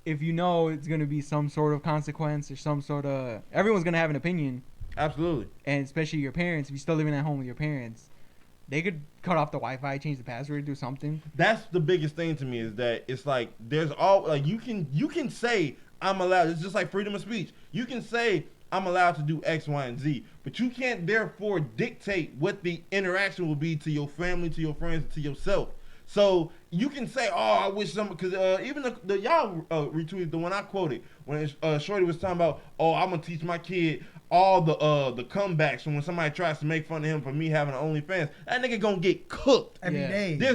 if you know it's gonna be some sort of consequence or some sort of, everyone's gonna have an opinion, Absolutely. and especially your parents. If you're still living at home with your parents, they could cut off the Wi-Fi, change the password, do something. That's the biggest thing to me is that it's like there's all like you can say I'm allowed. It's just like freedom of speech. You can say I'm allowed to do X, Y, and Z, but you can't therefore dictate what the interaction will be to your family, to your friends, to yourself. So you can say, "Oh, I wish some," because even the y'all retweeted the one I quoted when Shorty was talking about, "Oh, I'm gonna teach my kid all the comebacks from when somebody tries to make fun of him for me having an OnlyFans." That nigga gonna get cooked. Every Yeah. day. There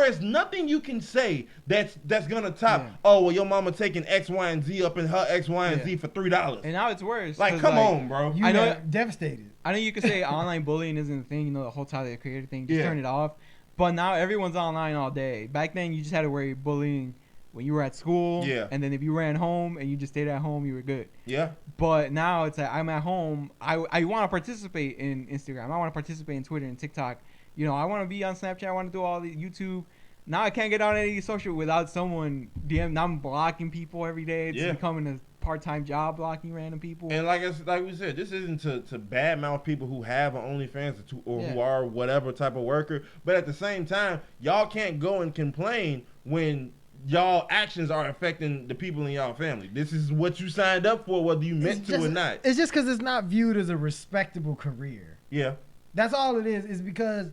is nothing you can say that's gonna top. Yeah. Oh, well, your mama taking X, Y, and Z up in her X, Y, and Yeah. Z for $3. And now it's worse. Like, 'cause, come on, bro. You I know- got devastated. I know you could say online bullying isn't a thing, the whole Tyler the Creator thing. Just Yeah. turn it off. But now everyone's online all day. Back then, you just had to worry bullying when you were at school. Yeah. And then if you ran home and you just stayed at home, you were good. Yeah. But now it's like I'm at home. I want to participate in Instagram. I want to participate in Twitter and TikTok. You know, I want to be on Snapchat. I want to do all the YouTube. Now I can't get on any social without someone DM. Now I'm blocking people every day. It's becoming a part-time job blocking random people. And like we said, this isn't to badmouth people who have an OnlyFans or who are whatever type of worker. But at the same time, y'all can't go and complain when y'all actions are affecting the people in y'all family. This is what you signed up for, whether you meant to or not. It's just because it's not viewed as a respectable career. Yeah. That's all it is because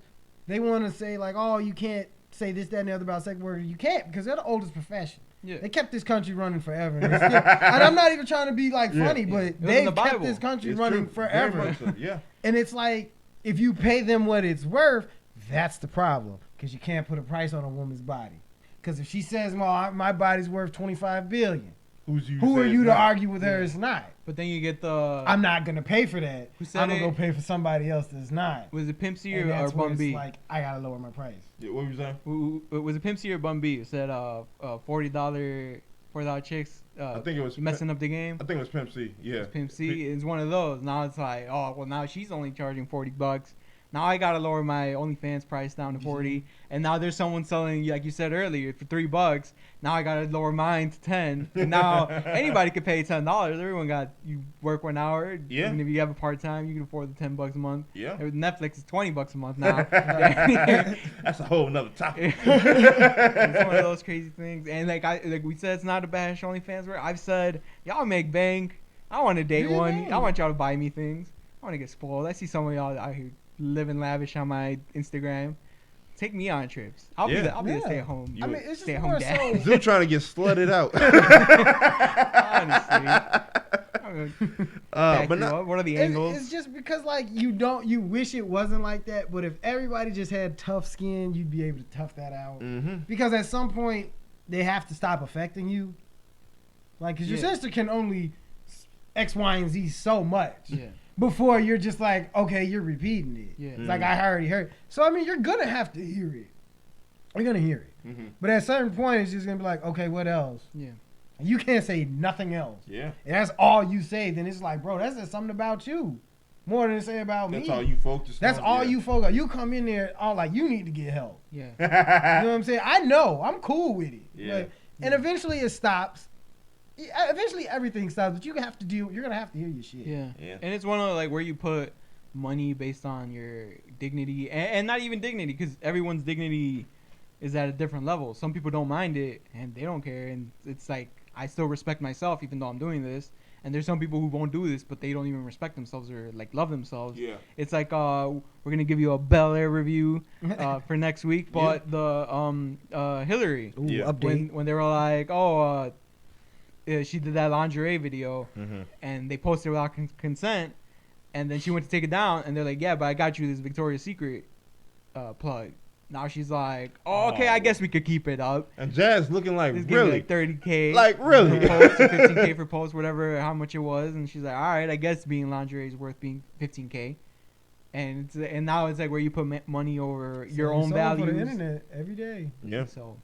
they want to say like, oh, you can't say this, that, and the other about sex workers. You can't because they're the oldest profession. Yeah. They kept this country running forever. And I'm not even trying to be like funny, but they've kept this country running forever. So, yeah. And it's like, if you pay them what it's worth, that's the problem. Because you can't put a price on a woman's body. Because if she says, well, my body's worth $25 billion, who are you to argue with her it's not? But then you get the... I'm not going to pay for that. I'm going to go pay for somebody else that's not. Was it Pimp C or Bun B? Like, I got to lower my price. Yeah, what were you saying? Was it Pimp C or Bun B? It said $40 chicks I think it was messing up the game. I think it was Pimp C, yeah. It was Pimp C. It's one of those. Now it's like, oh, well, now she's only charging $40. Now I gotta lower my OnlyFans price down to $40, and now there's someone selling, like you said earlier, for $3. Now I gotta lower mine to $10, and now anybody could pay $10. Everyone you work 1 hour. Yeah. Even if you have a part time, you can afford the $10 a month. Yeah. Netflix is $20 a month now. That's a whole nother topic. It's one of those crazy things, and like we said, it's not a bash OnlyFans. I've said y'all make bank. I want to date one. I want y'all to buy me things. I want to get spoiled. I see some of y'all out here living lavish on my Instagram. Take me on trips. I'll be the stay at home. I mean, it's stay at just home dad. Zoo trying to get slutted out. Honestly. But not, what are the angles? It's just because like you wish it wasn't like that, but if everybody just had tough skin, you'd be able to tough that out. Mm-hmm. Because at some point they have to stop affecting you. Like, cause your sister can only X, Y, and Z so much. Yeah. Before you're just like, okay, you're repeating it. Yeah. It's like, I already heard. So, I mean, you're going to have to hear it. You're going to hear it. Mm-hmm. But at a certain point, it's just going to be like, okay, what else? Yeah. You can't say nothing else. Yeah. And that's all you say. Then it's like, bro, that says something about you. More than it say about me. That's all you focus on. That's all you focus on. You come in there all like, you need to get help. Yeah. You know what I'm saying? I know. I'm cool with it. Yeah. And eventually it stops. Eventually everything stops, but you're gonna have to hear your shit. Yeah. And it's one of like where you put money based on your dignity and not even dignity, because everyone's dignity is at a different level. Some people don't mind it and they don't care, and it's like I still respect myself even though I'm doing this. And there's some people who won't do this, but they don't even respect themselves or like love themselves. Yeah. It's like we're gonna give you a Bel Air review for next week, but the Hillary update when they were like, she did that lingerie video, and they posted it without consent, and then she went to take it down, and they're like, yeah, but I got you this Victoria's Secret plug. Now she's like, okay, I guess we could keep it up. And Jazz looking like, this really? Like $30K. Like, really? For post, or $15K for post, whatever, how much it was. And she's like, all right, I guess being lingerie is worth being $15K. And now it's like where you put money over your own values. For the internet every day. Yeah. So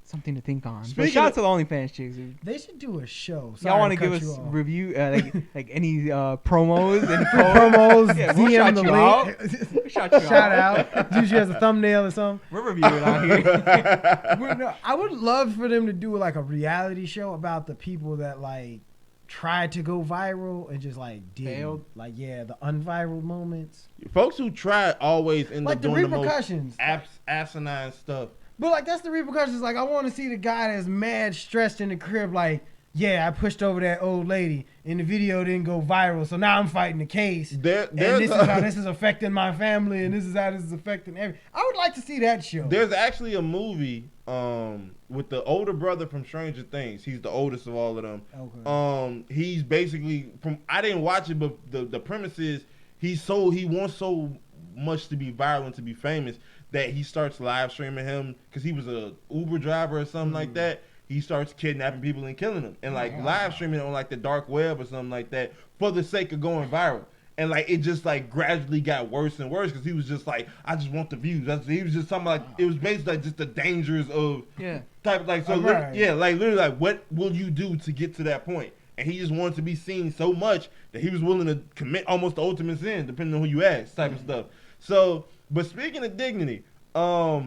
something to think on. But shout out to the OnlyFans chicks. They should do a show. Y'all want to give us review like any promos? Any promos? Yeah, we'll DM the link. Shout out. Use you as a thumbnail or something. We're reviewing out here. I would love for them to do like a reality show about the people that like tried to go viral and just like failed. Like the unviral moments. Folks who try always end like up the doing repercussions. the most asinine stuff. But like that's the repercussions. Like I want to see the guy that's mad stressed in the crib. Like, I pushed over that old lady, and the video didn't go viral. So now I'm fighting the case. And this is how this is affecting my family, and this is how this is affecting everything. I would like to see that show. There's actually a movie with the older brother from Stranger Things. He's the oldest of all of them. Okay. He's basically I didn't watch it, but the premise is he wants so much to be viral and to be famous that he starts live streaming him because he was a Uber driver or something like that. He starts kidnapping people and killing them and like live streaming on like the dark web or something like that for the sake of going viral. And like it just like gradually got worse and worse because he was just like, I just want the views. He was just something like it was basically like just the dangers of type of like so literally like what will you do to get to that point? And he just wanted to be seen so much that he was willing to commit almost the ultimate sin, depending on who you ask, type of stuff. So, but speaking of dignity, our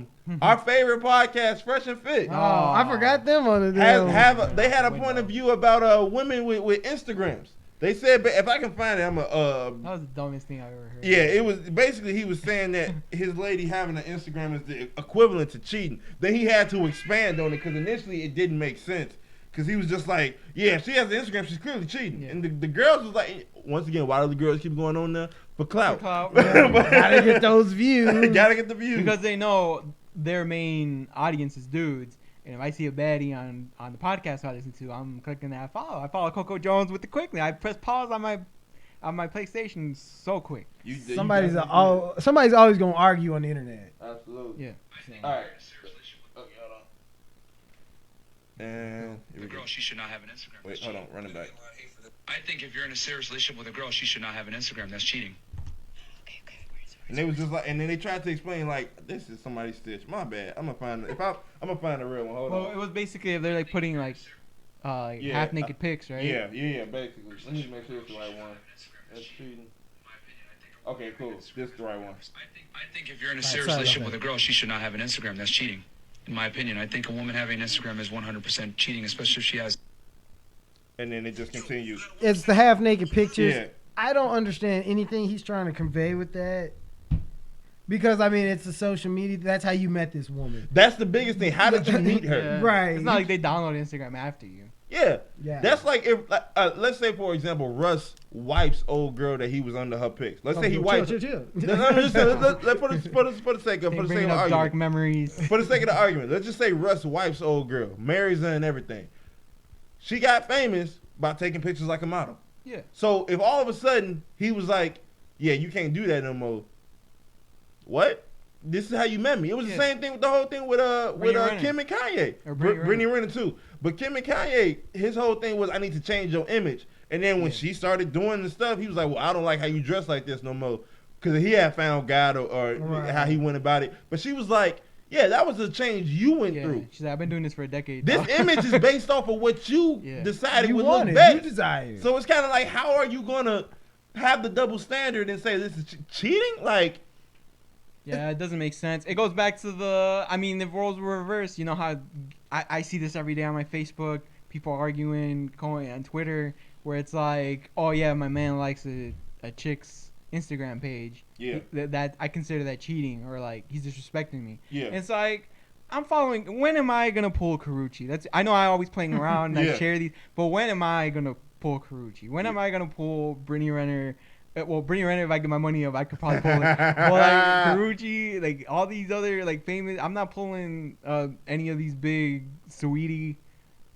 favorite podcast, Fresh and Fit. Oh, I forgot them on the they had a point of view about women with Instagrams. They said, but if I can find it, that was the dumbest thing I've ever heard. Yeah, it was basically he was saying that his lady having an Instagram is the equivalent to cheating. Then he had to expand on it because initially it didn't make sense. Because he was just like, yeah, if she has an Instagram, she's clearly cheating. Yeah. And the girls was like, once again, why do the girls keep going on there? For clout. Gotta get those views. Gotta get the views. Because they know their main audience is dudes. And if I see a baddie on the podcast I listen to, I'm clicking that follow. I follow Coco Jones with the quickly. I press pause on my PlayStation so quick. Somebody's always gonna argue on the internet. Absolutely. Yeah. All right. And the girl, she should not have an Instagram. Wait, hold on, run it back. I think if you're in a serious relationship with a girl, she should not have an Instagram. That's cheating. And they was just like, and then they tried to explain like, this is somebody's stitch. My bad. I'm gonna find a real one. Hold on. It was basically if they're like putting like half naked pics, right? Yeah, basically. Let me make sure it's the right one. That's cheating. Okay, cool. This is the right one. I think if you're in a serious relationship with a girl, she should not have an Instagram. That's cheating. In my opinion, I think a woman having an Instagram is 100% cheating, especially if she has. And then it just continues. It's the half naked pictures. Yeah. I don't understand anything he's trying to convey with that. Because, I mean, it's the social media. That's how you met this woman. That's the biggest thing. How did you meet her? Yeah. Right. It's not like they download Instagram after you. Yeah. Yeah. That's like if, let's say, for example, Russ wipes old girl that he was under her pics. Let's say he wipes. Chill. Let's for the sake of argument. Dark memories. For the sake of the argument, let's just say Russ wipes old girl, marries her and everything. She got famous by taking pictures like a model. Yeah. So if all of a sudden he was like, yeah, you can't do that no more. What? This is how you met me. It was the same thing with the whole thing with Kim and Kanye. Or Brittany Renner too. But Kim and Kanye, his whole thing was, I need to change your image. And then when she started doing the stuff, he was like, well, I don't like how you dress like this no more. Because he had found God or how he went about it. But she was like, yeah, that was a change you went through. She's like, I've been doing this for a decade. This image is based off of what you decided would look it. best. You desired. So it's kind of like, how are you going to have the double standard and say this is cheating? Like, yeah, it doesn't make sense. It goes back to if roles were reversed, you know how I see this every day on my Facebook, people arguing, going on Twitter, where it's like, oh yeah, my man likes a chick's Instagram page. Yeah. That I consider that cheating, or like he's disrespecting me. Yeah. And it's like, I'm following, when am I gonna pull Karuchi? I know I always playing around and I share these, but when am I gonna pull Karuchi? When am I gonna pull Brittany Renner? Well, Brittany Renner, if I get my money up, I could probably pull it. But like Karuchi, like all these other like famous, I'm not pulling any of these big Saweetie,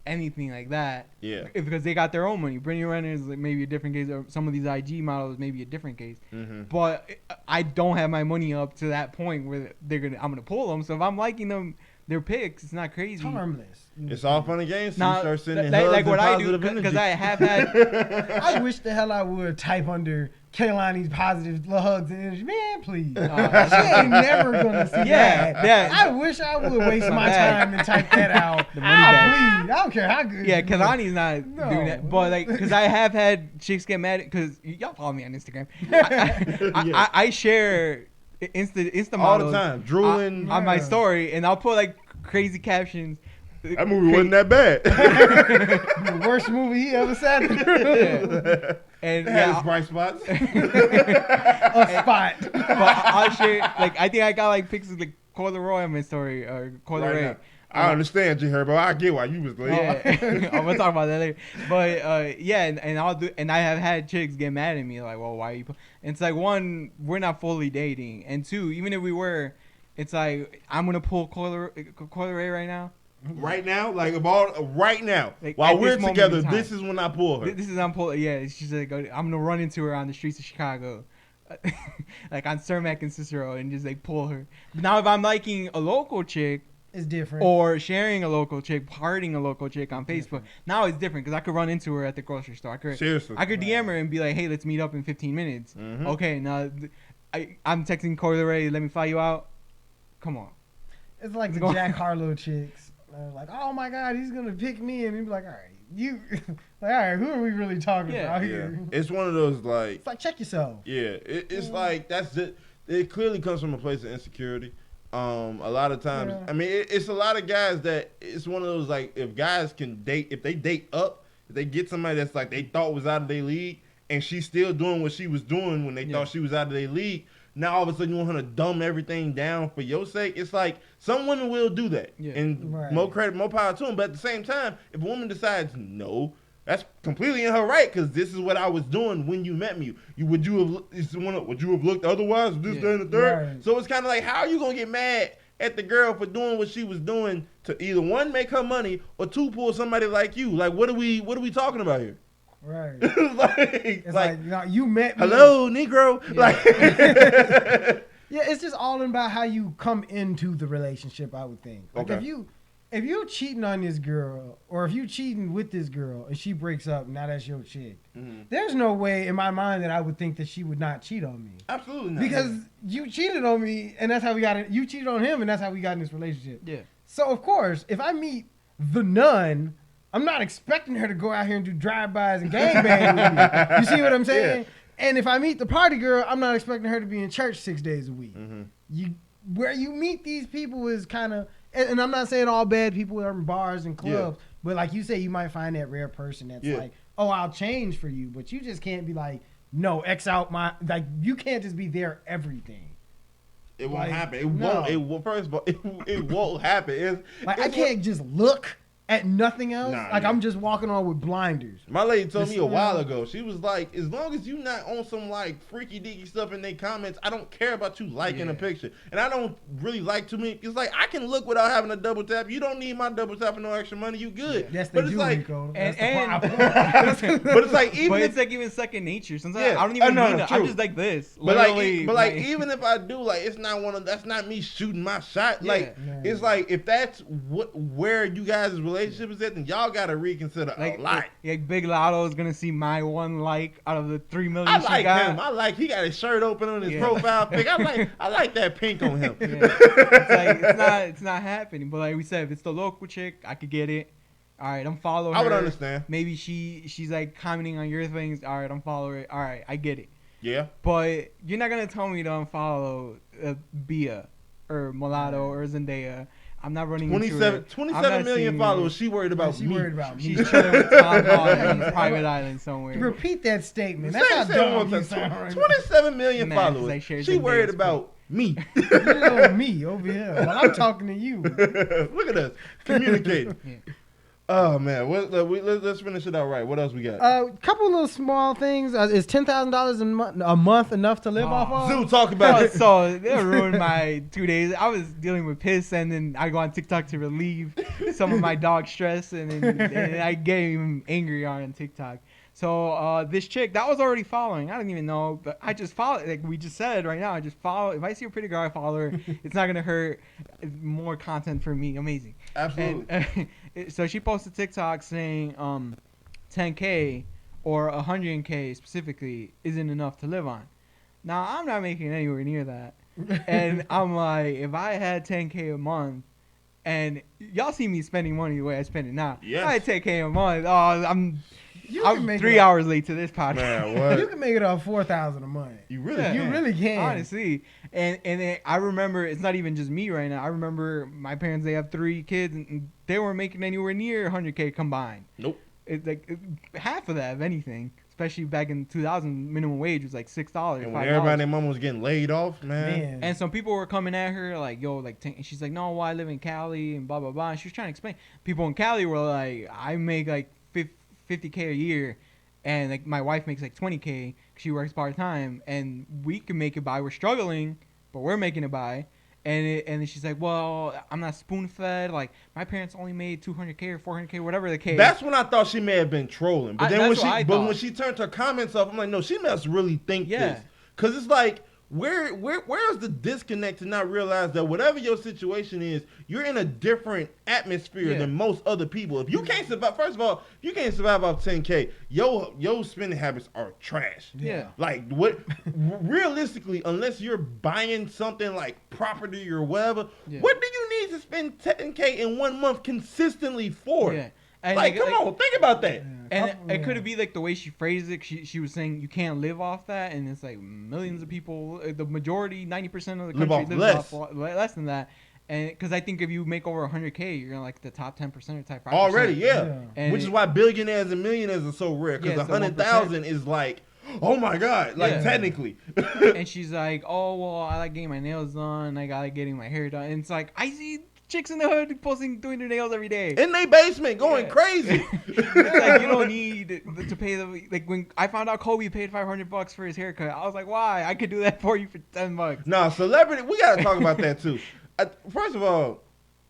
anything like that. Yeah. Because they got their own money. Brittany Renner is like maybe a different case, or some of these IG models maybe a different case. Mm-hmm. But I don't have my money up to that point where I'm gonna pull them. So if I'm liking them, their picks, it's not crazy. Harmless. It's all fun and games. So you start sending like hugs what and I do, positive because energy. I have had. I wish the hell I would type under Kaylani's positive hugs and energy. Man, please. She ain't never gonna see that. Yeah. I wish I would waste my time and type that out. The money back. Please. I don't care how good. Yeah, Kaylani's not doing that. But like, because I have had chicks get mad because y'all follow me on Instagram. I share Insta all models the time, drooling on my story, and I'll put like crazy captions. That movie wasn't that bad. The worst movie he ever sat through. Yeah. And it had its bright spots. A spot. But I'll share, like, I think I got like pictures like Coyle Roy on my story, or Coyle Ray. Right, I understand, G Herbo. I get why you was late. Yeah, I'm gonna talk about that later. But yeah, and I'll do, and I have had chicks get mad at me like, well, why are you? And it's like, one, we're not fully dating, and two, even if we were, it's like I'm gonna pull Coyle Ray right now. Right now, like right now, Like, while at we're this moment together, in time. this is when I pull her. This is I'm pulling. Yeah, she's like, I'm gonna run into her on the streets of Chicago, like on Cermak and Cicero, and just like pull her. Now, if I'm liking a local chick, It's different. Or sharing a local chick, partying a local chick on Facebook. Now it's different because I could run into her at the grocery store. Seriously. I could DM her and be like, hey, let's meet up in 15 minutes. Mm-hmm. Okay, now I'm texting Corey Ray, let me fly you out. Come on. It's like the Jack Harlow chicks. Like, oh my God, he's going to pick me. And he'd be like, all right, all right, who are we really talking about here? It's one of those, like. It's like, check yourself. Yeah, it's like, that's it. It clearly comes from a place of insecurity. A lot of times, I mean, it's a lot of guys that it's one of those, like, if guys can date, if they date up, if they get somebody that's like they thought was out of their league and she's still doing what she was doing when they thought she was out of their league, now all of a sudden you want her to dumb everything down for your sake. It's like some women will do that, and more credit, more power to them. But at the same time, if a woman decides no, that's completely in her right because this is what I was doing when you met me. Would you have looked otherwise? This, that, and the third. Right. So it's kind of like, how are you gonna get mad at the girl for doing what she was doing to either one, make her money, or two, pull somebody like you? Like, what are we talking about here? Right. It's like you met me. Hello, Negro. Yeah. Like, yeah, it's just all about how you come into the relationship, I would think. Like if you're cheating on this girl, or if you cheating with this girl and she breaks up, now that's your chick. Mm-hmm. There's no way in my mind that I would think that she would not cheat on me. Absolutely not. Because you cheated on me, and that's how we got it. You cheated on him, and that's how we got in this relationship. Yeah. So of course, if I meet the nun, I'm not expecting her to go out here and do drive-bys and gangbang with me. You see what I'm saying? Yeah. And if I meet the party girl, I'm not expecting her to be in church 6 days a week. Mm-hmm. Where you meet these people is kind of, and I'm not saying all bad people are in bars and clubs, but like you say, you might find that rare person that's like, oh, I'll change for you, but you just can't be like, no, X out my, like, you can't just be their everything. It won't happen. It won't. First of all, it won't happen. I can't just look at nothing else. I'm just walking on with blinders. My lady told me a while ago, she was like, as long as you not on some like freaky deaky stuff in their comments, I don't care about you liking a picture. And I don't really like too many. It's like, I can look without having a double tap. You don't need my double tap for no extra money. You good. Yes, but it's like, but it's like, even second nature. Sometimes I don't even mean it. I'm just like this. But like even if I do, like, it's not that's not me shooting my shot. Like, it's like, if that's where you guys' relationship is at, then y'all gotta reconsider a lot. Like Big Lotto is gonna see my one like out of the 3 million. I like him. I like he got his shirt open on his profile pic. I like that pink on him. It's not happening. But like we said, if it's the local chick, I could get it. All right, I'm following her. I would understand. Maybe she's like commenting on your things. All right, I'm following her. All right, I get it. Yeah. But you're not gonna tell me to unfollow Fiya or Mulatto or Zendaya. I'm not running 27 million followers. She worried about me. Worried about me. She's chilling with Tom Hardy on a private island somewhere. Repeat that statement. That's how dumb you sound right now. 27 million followers. She worried about me. You know me over here. While I'm talking to you. Look at us communicating. Oh man, let's finish it out right. What else we got? A couple of little small things. Is $10,000 a month enough to live off of? Zoo, talk about it. So it ruined my 2 days. I was dealing with piss, and then I go on TikTok to relieve some of my dog stress, and I get even angry on TikTok. So this chick that was already following, I didn't even know, but I just follow. Like we just said right now, I just follow. If I see a pretty girl, I follow her. It's not gonna hurt. More content for me. Amazing. Absolutely. So she posted TikTok saying 10K or 100K specifically isn't enough to live on. Now I'm not making anywhere near that, and I'm like, if I had 10K a month, and y'all see me spending money the way I spend it now, if I had 10K a month, I'm 3 hours late to this podcast. Man, what? You can make it off $4,000 a month. You really can. Honestly. And then I remember, it's not even just me right now. I remember my parents, they have 3 kids, and they weren't making anywhere near 100K combined. Nope. It's like half of that, if anything. Especially back in 2000, minimum wage was like $6. And when everybody and their mama was getting laid off, man. And some people were coming at her like, yo, like, and she's like, no, well, I live in Cali and blah, blah, blah. And she was trying to explain. People in Cali were like, I make like $50K a year, and like my wife makes like $20K because she works part-time, and we can make it by. We're struggling, but we're making it by. And then she's like, well, I'm not spoon-fed. Like, my parents only made $200K or $400K, whatever the case. That's when I thought she may have been trolling. But then when she turned her comments off, I'm like, no, she must really think this. Because it's like, where's the disconnect to not realize that whatever your situation is, you're in a different atmosphere than most other people. If you can't survive, first of all, if you can't survive off 10K, your spending habits are trash. Yeah. Like what? Realistically, unless you're buying something like property or whatever, what do you need to spend 10K in 1 month consistently for? Yeah. And like, come on, think about that. And it could be like the way she phrased it. She was saying you can't live off that, and it's like millions of people, the majority, 90% of the country lives off less than that. And because I think if you make over 100K, you're in like the top 10% or type 5%. Already, which is why billionaires and millionaires are so rare. Because 100,000 is like, oh my God, like technically. And she's like, oh well, I like getting my nails done. I like getting my hair done. And it's like I see chicks in the hood doing their nails every day in their basement, going crazy. It's like you don't need to pay the like. When I found out Kobe paid $500 for his haircut, I was like, why? I could do that for you for $10. Nah, celebrity. We gotta talk about that too. First of all,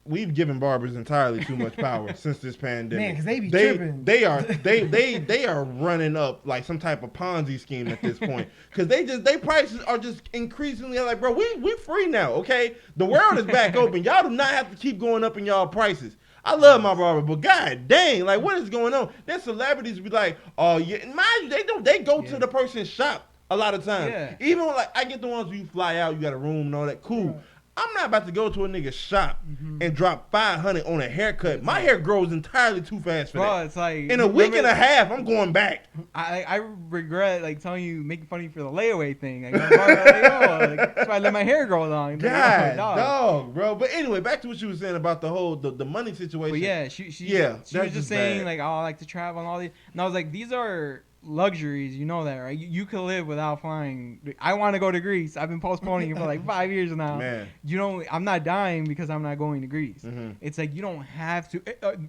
we've given barbers entirely too much power since this pandemic. Man, because they be tripping. They are running up like some type of Ponzi scheme at this point. Because they prices are just increasingly like, bro, we free now, okay? The world is back open. Y'all do not have to keep going up in y'all prices. I love my barber, but god dang, like what is going on? Then celebrities be like, oh yeah, mind you, they go to the person's shop a lot of times. Yeah. Even like I get the ones where you fly out, you got a room and all that, cool. Yeah. I'm not about to go to a nigga's shop and drop $500 on a haircut. My hair grows entirely too fast for that. It's like in a week and a half, I'm going back. I regret like telling you, making fun of you for the layaway thing. Like, that's why I let my hair grow long. God, dog, bro. But anyway, back to what you were saying about the whole the money situation. But yeah, she was just saying like, oh, I like to travel and all these. And I was like, these are luxuries, you know that, right? You could live without flying. I want to go to Greece. I've been postponing it for like 5 years now. Man, I'm not dying because I'm not going to Greece. It's like you don't have to.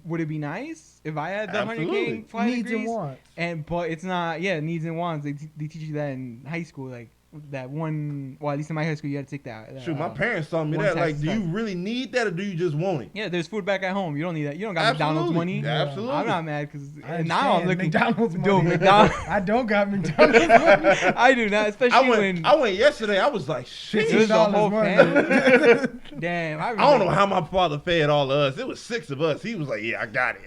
Would it be nice if I had the 100K flight to Greece? Needs and wants. But it's not. Yeah, needs and wants. They teach you that in high school, like. That one, well, at least in my high school, you had to take that. Shoot, my parents told me that. Like, do you really need that, or do you just want it? Yeah, there's food back at home. You don't need that. You don't got McDonald's money. Yeah, absolutely. I'm not mad because now I'm looking. McDonald's money. McDonald's. I don't got McDonald's money. I do not, especially I went yesterday. I was like, shit. It was the whole family. Damn. I don't know how my father fed all of us. It was 6 of us. He was like, yeah, I got it.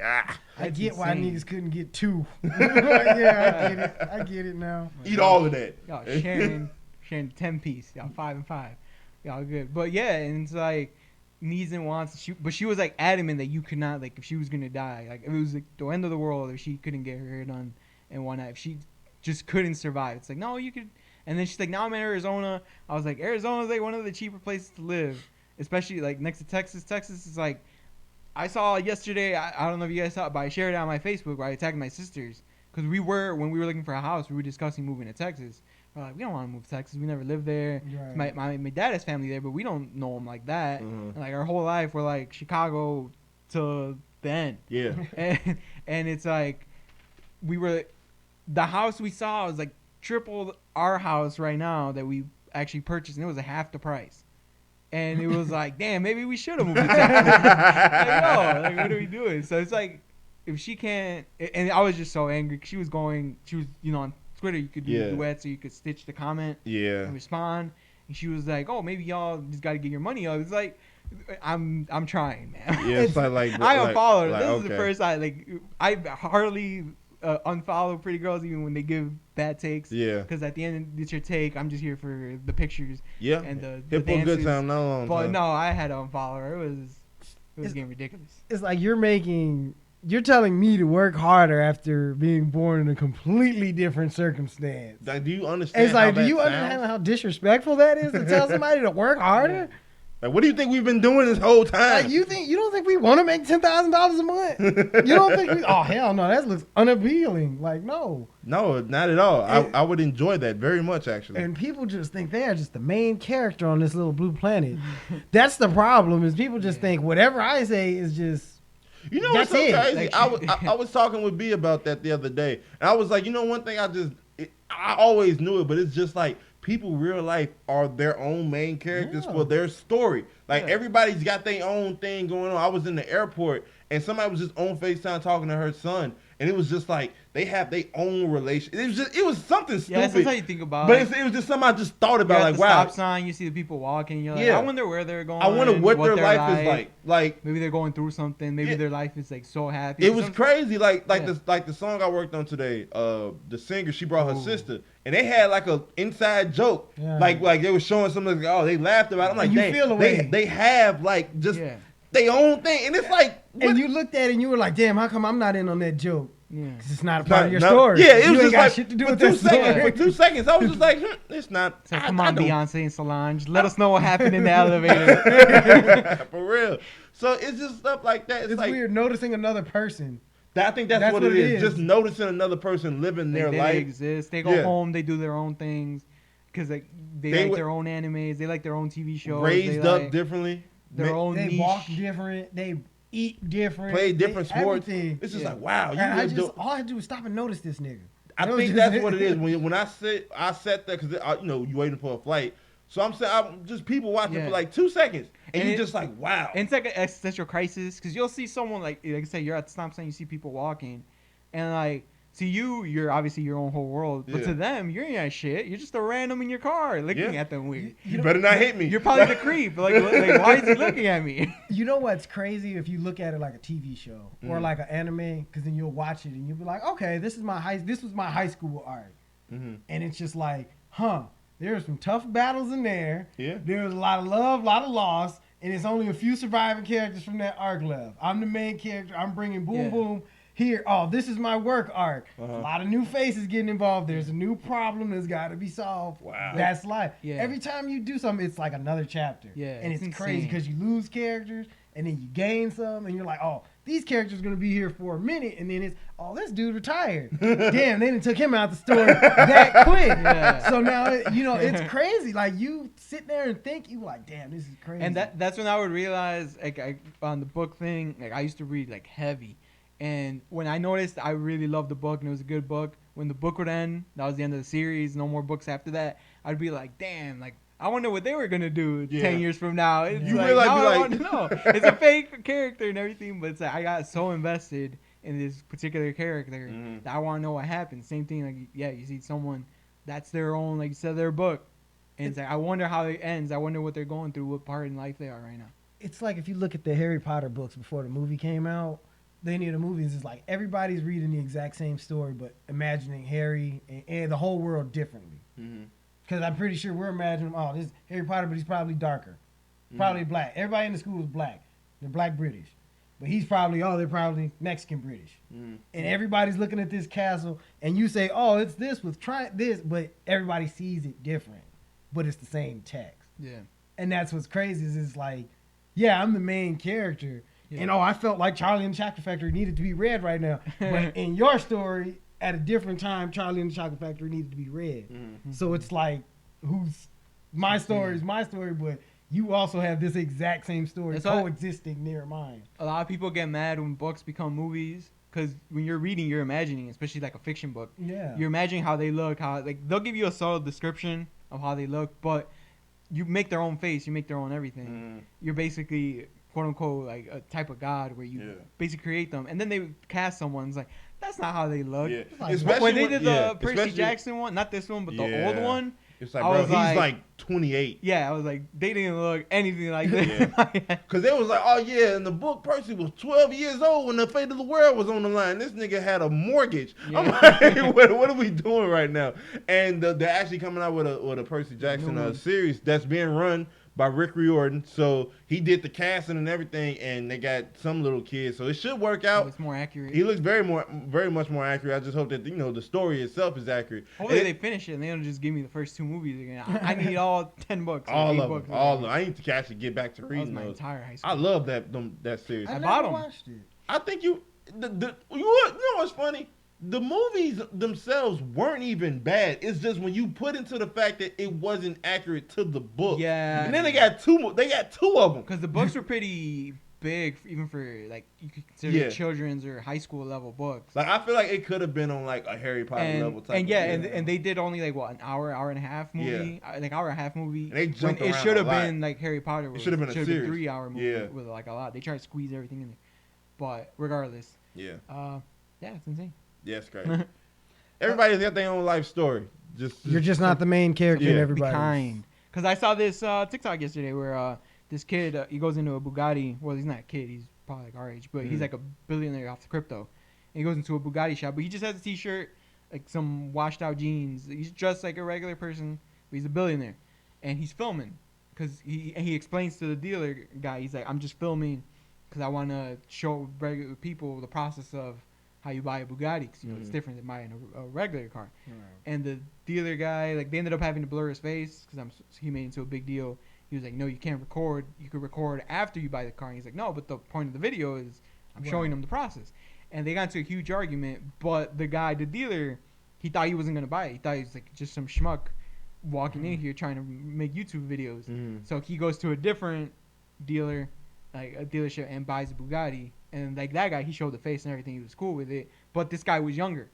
I get why niggas couldn't get 2. Yeah, I get it now. Eat all of that. Y'all sharing 10-piece. Y'all 5 and 5. Y'all good. But yeah, and it's like needs and wants. But she was like adamant that you could not, like, if she was gonna die, like if it was like the end of the world, if she couldn't get her hair done and whatnot, if she just couldn't survive. It's like, no, you could. And then she's like, now I'm in Arizona. I was like, Arizona's like one of the cheaper places to live, especially like next to Texas. Texas is like, I saw yesterday, I don't know if you guys saw it, but I shared it on my Facebook where I tagged my sisters. Because when we were looking for a house, we were discussing moving to Texas. We're like, we don't want to move to Texas. We never lived there. Right. My dad has family there, but we don't know them like that. And like our whole life, we're like Chicago to the end. Yeah. And it's like, the house we saw was like triple our house right now that we actually purchased, and it was a half the price. And it was like, damn, maybe we should have moved to Texas. Like, no, like, what are we doing? So it's like, if she can't, and I was just so angry. She was, on Twitter, you could do duets, so you could stitch the comment and respond. And she was like, oh, maybe y'all just got to get your money up. It's like, I'm trying, man. Yeah, it's like I unfollowed her. This is the first I hardly unfollow pretty girls even when they give bad takes. Yeah. Because at the end, it's your take. I'm just here for the pictures. Yeah. And the dances. Good time, not a long time. But no, I had to unfollow her. It was getting ridiculous. It's like you're telling me to work harder after being born in a completely different circumstance. Like, do you understand? It's like, do you understand how disrespectful that is to tell somebody to work harder? Like, what do you think we've been doing this whole time? Like, you don't think we want to make $10,000 a month? You don't think oh hell no, that looks unappealing. Like, no, not at all. I would enjoy that very much, actually. And people just think they are just the main character on this little blue planet. That's the problem. Is people just think whatever I say is just. You know what's so crazy? I was talking with B about that the other day, and I was like, one thing I always knew it, but it's just like people real life are their own main characters for their story. Like everybody's got their own thing going on. I was in the airport and somebody was just on FaceTime talking to her son, and it was just like they have their own relation. It was something stupid. Yeah, that's how you think about but it. It was just something I just thought about. Like, the wow. Stop sign, you see the people walking. You're like, Yeah. I wonder where they're going. I wonder what their life is like. Like maybe they're going through something. Maybe their life is like so happy. It was crazy. Like the song I worked on today. The singer, she brought her sister, and they had like a inside joke. Yeah. Like they were showing something. Like, oh, they laughed about it. I'm like, they have like just their own thing, and it's like. And you looked at it and you were like, damn, how come I'm not in on that joke? Yeah. Because it's not a part of your story. Yeah, it was just like shit to do with that story. For 2 seconds, I was just like, it's not. So come on, Beyonce and Solange, let us know what happened in the elevator. For real. So it's just stuff like that. It's like, weird noticing another person. I think that's what it is. Just noticing another person living their life. They exist. They go home. They do their own things because they like their own animes. They like their own TV shows. Raised up differently. Their own niche. They walk different. They eat different. Play different sports. Everything. It's just like, wow. All I had to do was stop and notice this nigga. I think that's what it is. When I sat there because you waiting for a flight. So I'm just people watching for like 2 seconds, and you're just like, wow. And it's like an existential crisis because you'll see someone like I say, you're at the stop sign, you see people walking, and like. To you're obviously your own whole world, but to them, you're in that shit. You're just a random in your car looking at them weird. You better not hit me. You're probably the creep. Like, why is he looking at me? You know what's crazy? If you look at it like a TV show or like an anime, because then you'll watch it and you'll be like, okay, this was my high school arc, and it's just like, there were some tough battles in there. Yeah, there was a lot of love, a lot of loss, and it's only a few surviving characters from that arc left. I'm the main character. I'm bringing boom boom. Here, this is my work arc. A lot of new faces getting involved. There's a new problem that's got to be solved. Wow. That's life. Yeah. Every time you do something, it's like another chapter. Yeah, and it's crazy because you lose characters and then you gain some and you're like, these characters are going to be here for a minute. And then it's, this dude retired. Damn, they done took him out the story that quick. Yeah. So now, it's crazy. Like you sit there and think, you like, damn, this is crazy. And that's when I would realize, like on the book thing, like I used to read like heavy. And when I noticed I really loved the book and it was a good book, when the book would end, that was the end of the series, no more books after that, I'd be like, damn, like, I wonder what they were going to do 10 years from now. It's you like, now I want to know. It's a fake character and everything, but it's like I got so invested in this particular character that I want to know what happened. Same thing, like, you see someone, that's their own, like you said, their book. And it's like, I wonder how it ends. I wonder what they're going through, what part in life they are right now. It's like if you look at the Harry Potter books before the movie came out, the end of the movies is like everybody's reading the exact same story, but imagining Harry and the whole world differently. Because I'm pretty sure we're imagining, this is Harry Potter, but he's probably darker, probably black. Everybody in the school is black. They're black British, but he's probably they're probably Mexican British. And everybody's looking at this castle, and you say, it's this with try this, but everybody sees it different, but it's the same text. Yeah, and that's what's crazy is it's like, I'm the main character. Yeah. And I felt like Charlie and the Chocolate Factory needed to be read right now. But in your story, at a different time, Charlie and the Chocolate Factory needed to be read. So it's like, my story is my story, but you also have this exact same story coexisting near mine. A lot of people get mad when books become movies because when you're reading, you're imagining, especially like a fiction book. Yeah, you're imagining how they look, how they'll give you a subtle description of how they look, but you make their own face, you make their own everything. You're basically, quote unquote, like a type of god where you basically create them, and then they cast someone. It's like that's not how they look. Yeah. Like, when they did the Percy Jackson one, not this one, but the old one. It's like, bro, he's like 28. Yeah, I was like, they didn't look anything like that. Because they was like, in the book, Percy was 12 years old when the fate of the world was on the line. This nigga had a mortgage. Yeah. I'm like, what are we doing right now? And they're actually coming out with a Percy Jackson series that's being run by Rick Riordan. So he did the casting and everything, and they got some little kids. So it should work out. It's more accurate. He looks very much more accurate. I just hope that the story itself is accurate. Hopefully they finish it and they don't just give me the first 2 movies again. I need all 10 books. All of them. I need to actually get back to reading my those. Entire high school. I love that series. I never watched it. I think you know what's funny? The movies themselves weren't even bad. It's just when you put into the fact that it wasn't accurate to the book. Yeah. And then they got 2 of them. Because the books were pretty big, even for like you could consider children's or high school level books. Like I feel like it could have been on like a Harry Potter level type. And they did only like an hour and a half movie, like hour and a half movie. And they jumped it should have been like Harry Potter. It should have been a series. 3-hour movie with like a lot. They tried to squeeze everything in there. But regardless, Yeah. Yeah, it's insane. Yeah, it's crazy. Everybody's got their own life story. You're just not the main character in everybody. Be kind. Because I saw this TikTok yesterday where this kid, he goes into a Bugatti. Well, he's not a kid. He's probably like our age. But he's like a billionaire off the crypto. And he goes into a Bugatti shop. But he just has a T-shirt, like some washed out jeans. He's dressed like a regular person. But he's a billionaire. And he's filming. Because he explains to the dealer guy, he's like, I'm just filming because I want to show regular people the process of how you buy a Bugatti, because it's different than buying a regular car. Right. And the dealer guy, like, they ended up having to blur his face because he made it into a big deal. He was like, no, you can't record. You could record after you buy the car. And he's like, no, but the point of the video is I'm showing them the process. And they got into a huge argument, but the guy, the dealer, he thought he wasn't going to buy it. He thought he was like just some schmuck walking in here trying to make YouTube videos. So he goes to a different dealer, like a dealership, and buys a Bugatti. And like that guy, he showed the face and everything. He was cool with it. But this guy was younger.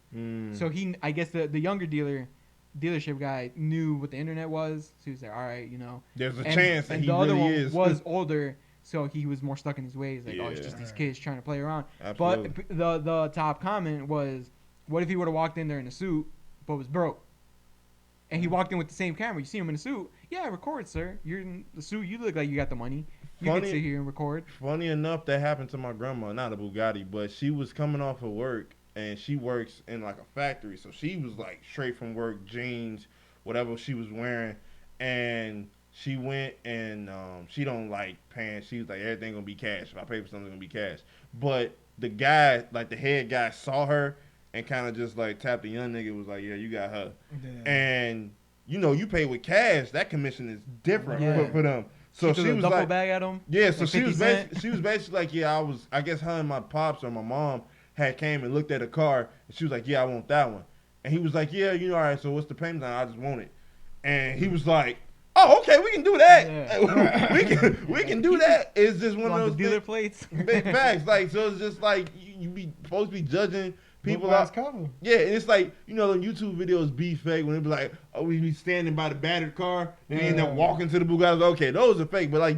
So I guess the younger dealership guy knew what the internet was. So he was like, all right, There's a chance that he really is. The other one was older, so he was more stuck in his ways. Like, it's just these kids trying to play around. Absolutely. But the top comment was, what if he would have walked in there in a suit, but was broke? And he walked in with the same camera. You see him in a suit. Yeah, record, sir. You're in the suit. You look like you got the money. You can sit here and record. Funny enough, that happened to my grandma. Not a Bugatti, but she was coming off of work, and she works in like a factory. So she was like straight from work, jeans, whatever she was wearing. And she went and she don't like paying. She was like, everything going to be cash. If I pay for something, it's going to be cash. But the guy, like the head guy, saw her and kind of just like tapped the young nigga, was like, yeah, you got her. Yeah. And, you pay with cash, that commission is different for them. So she was duffel like, bag at him. Yeah, so she was basically like, yeah, I guess her and my pops or my mom had came and looked at a car, and she was like, yeah, I want that one. And he was like, yeah, all right, so what's the payment? I just want it. And he was like, oh, okay, we can do that. Yeah. we can do that. It's just one of those dealer plates. Big facts. Like, so it's just like you be supposed to be judging people out. Cover. Yeah, and it's like, the YouTube videos be fake when they be like, oh, we be standing by the battered car, and they end up walking to the Bugatti. Okay, those are fake, but like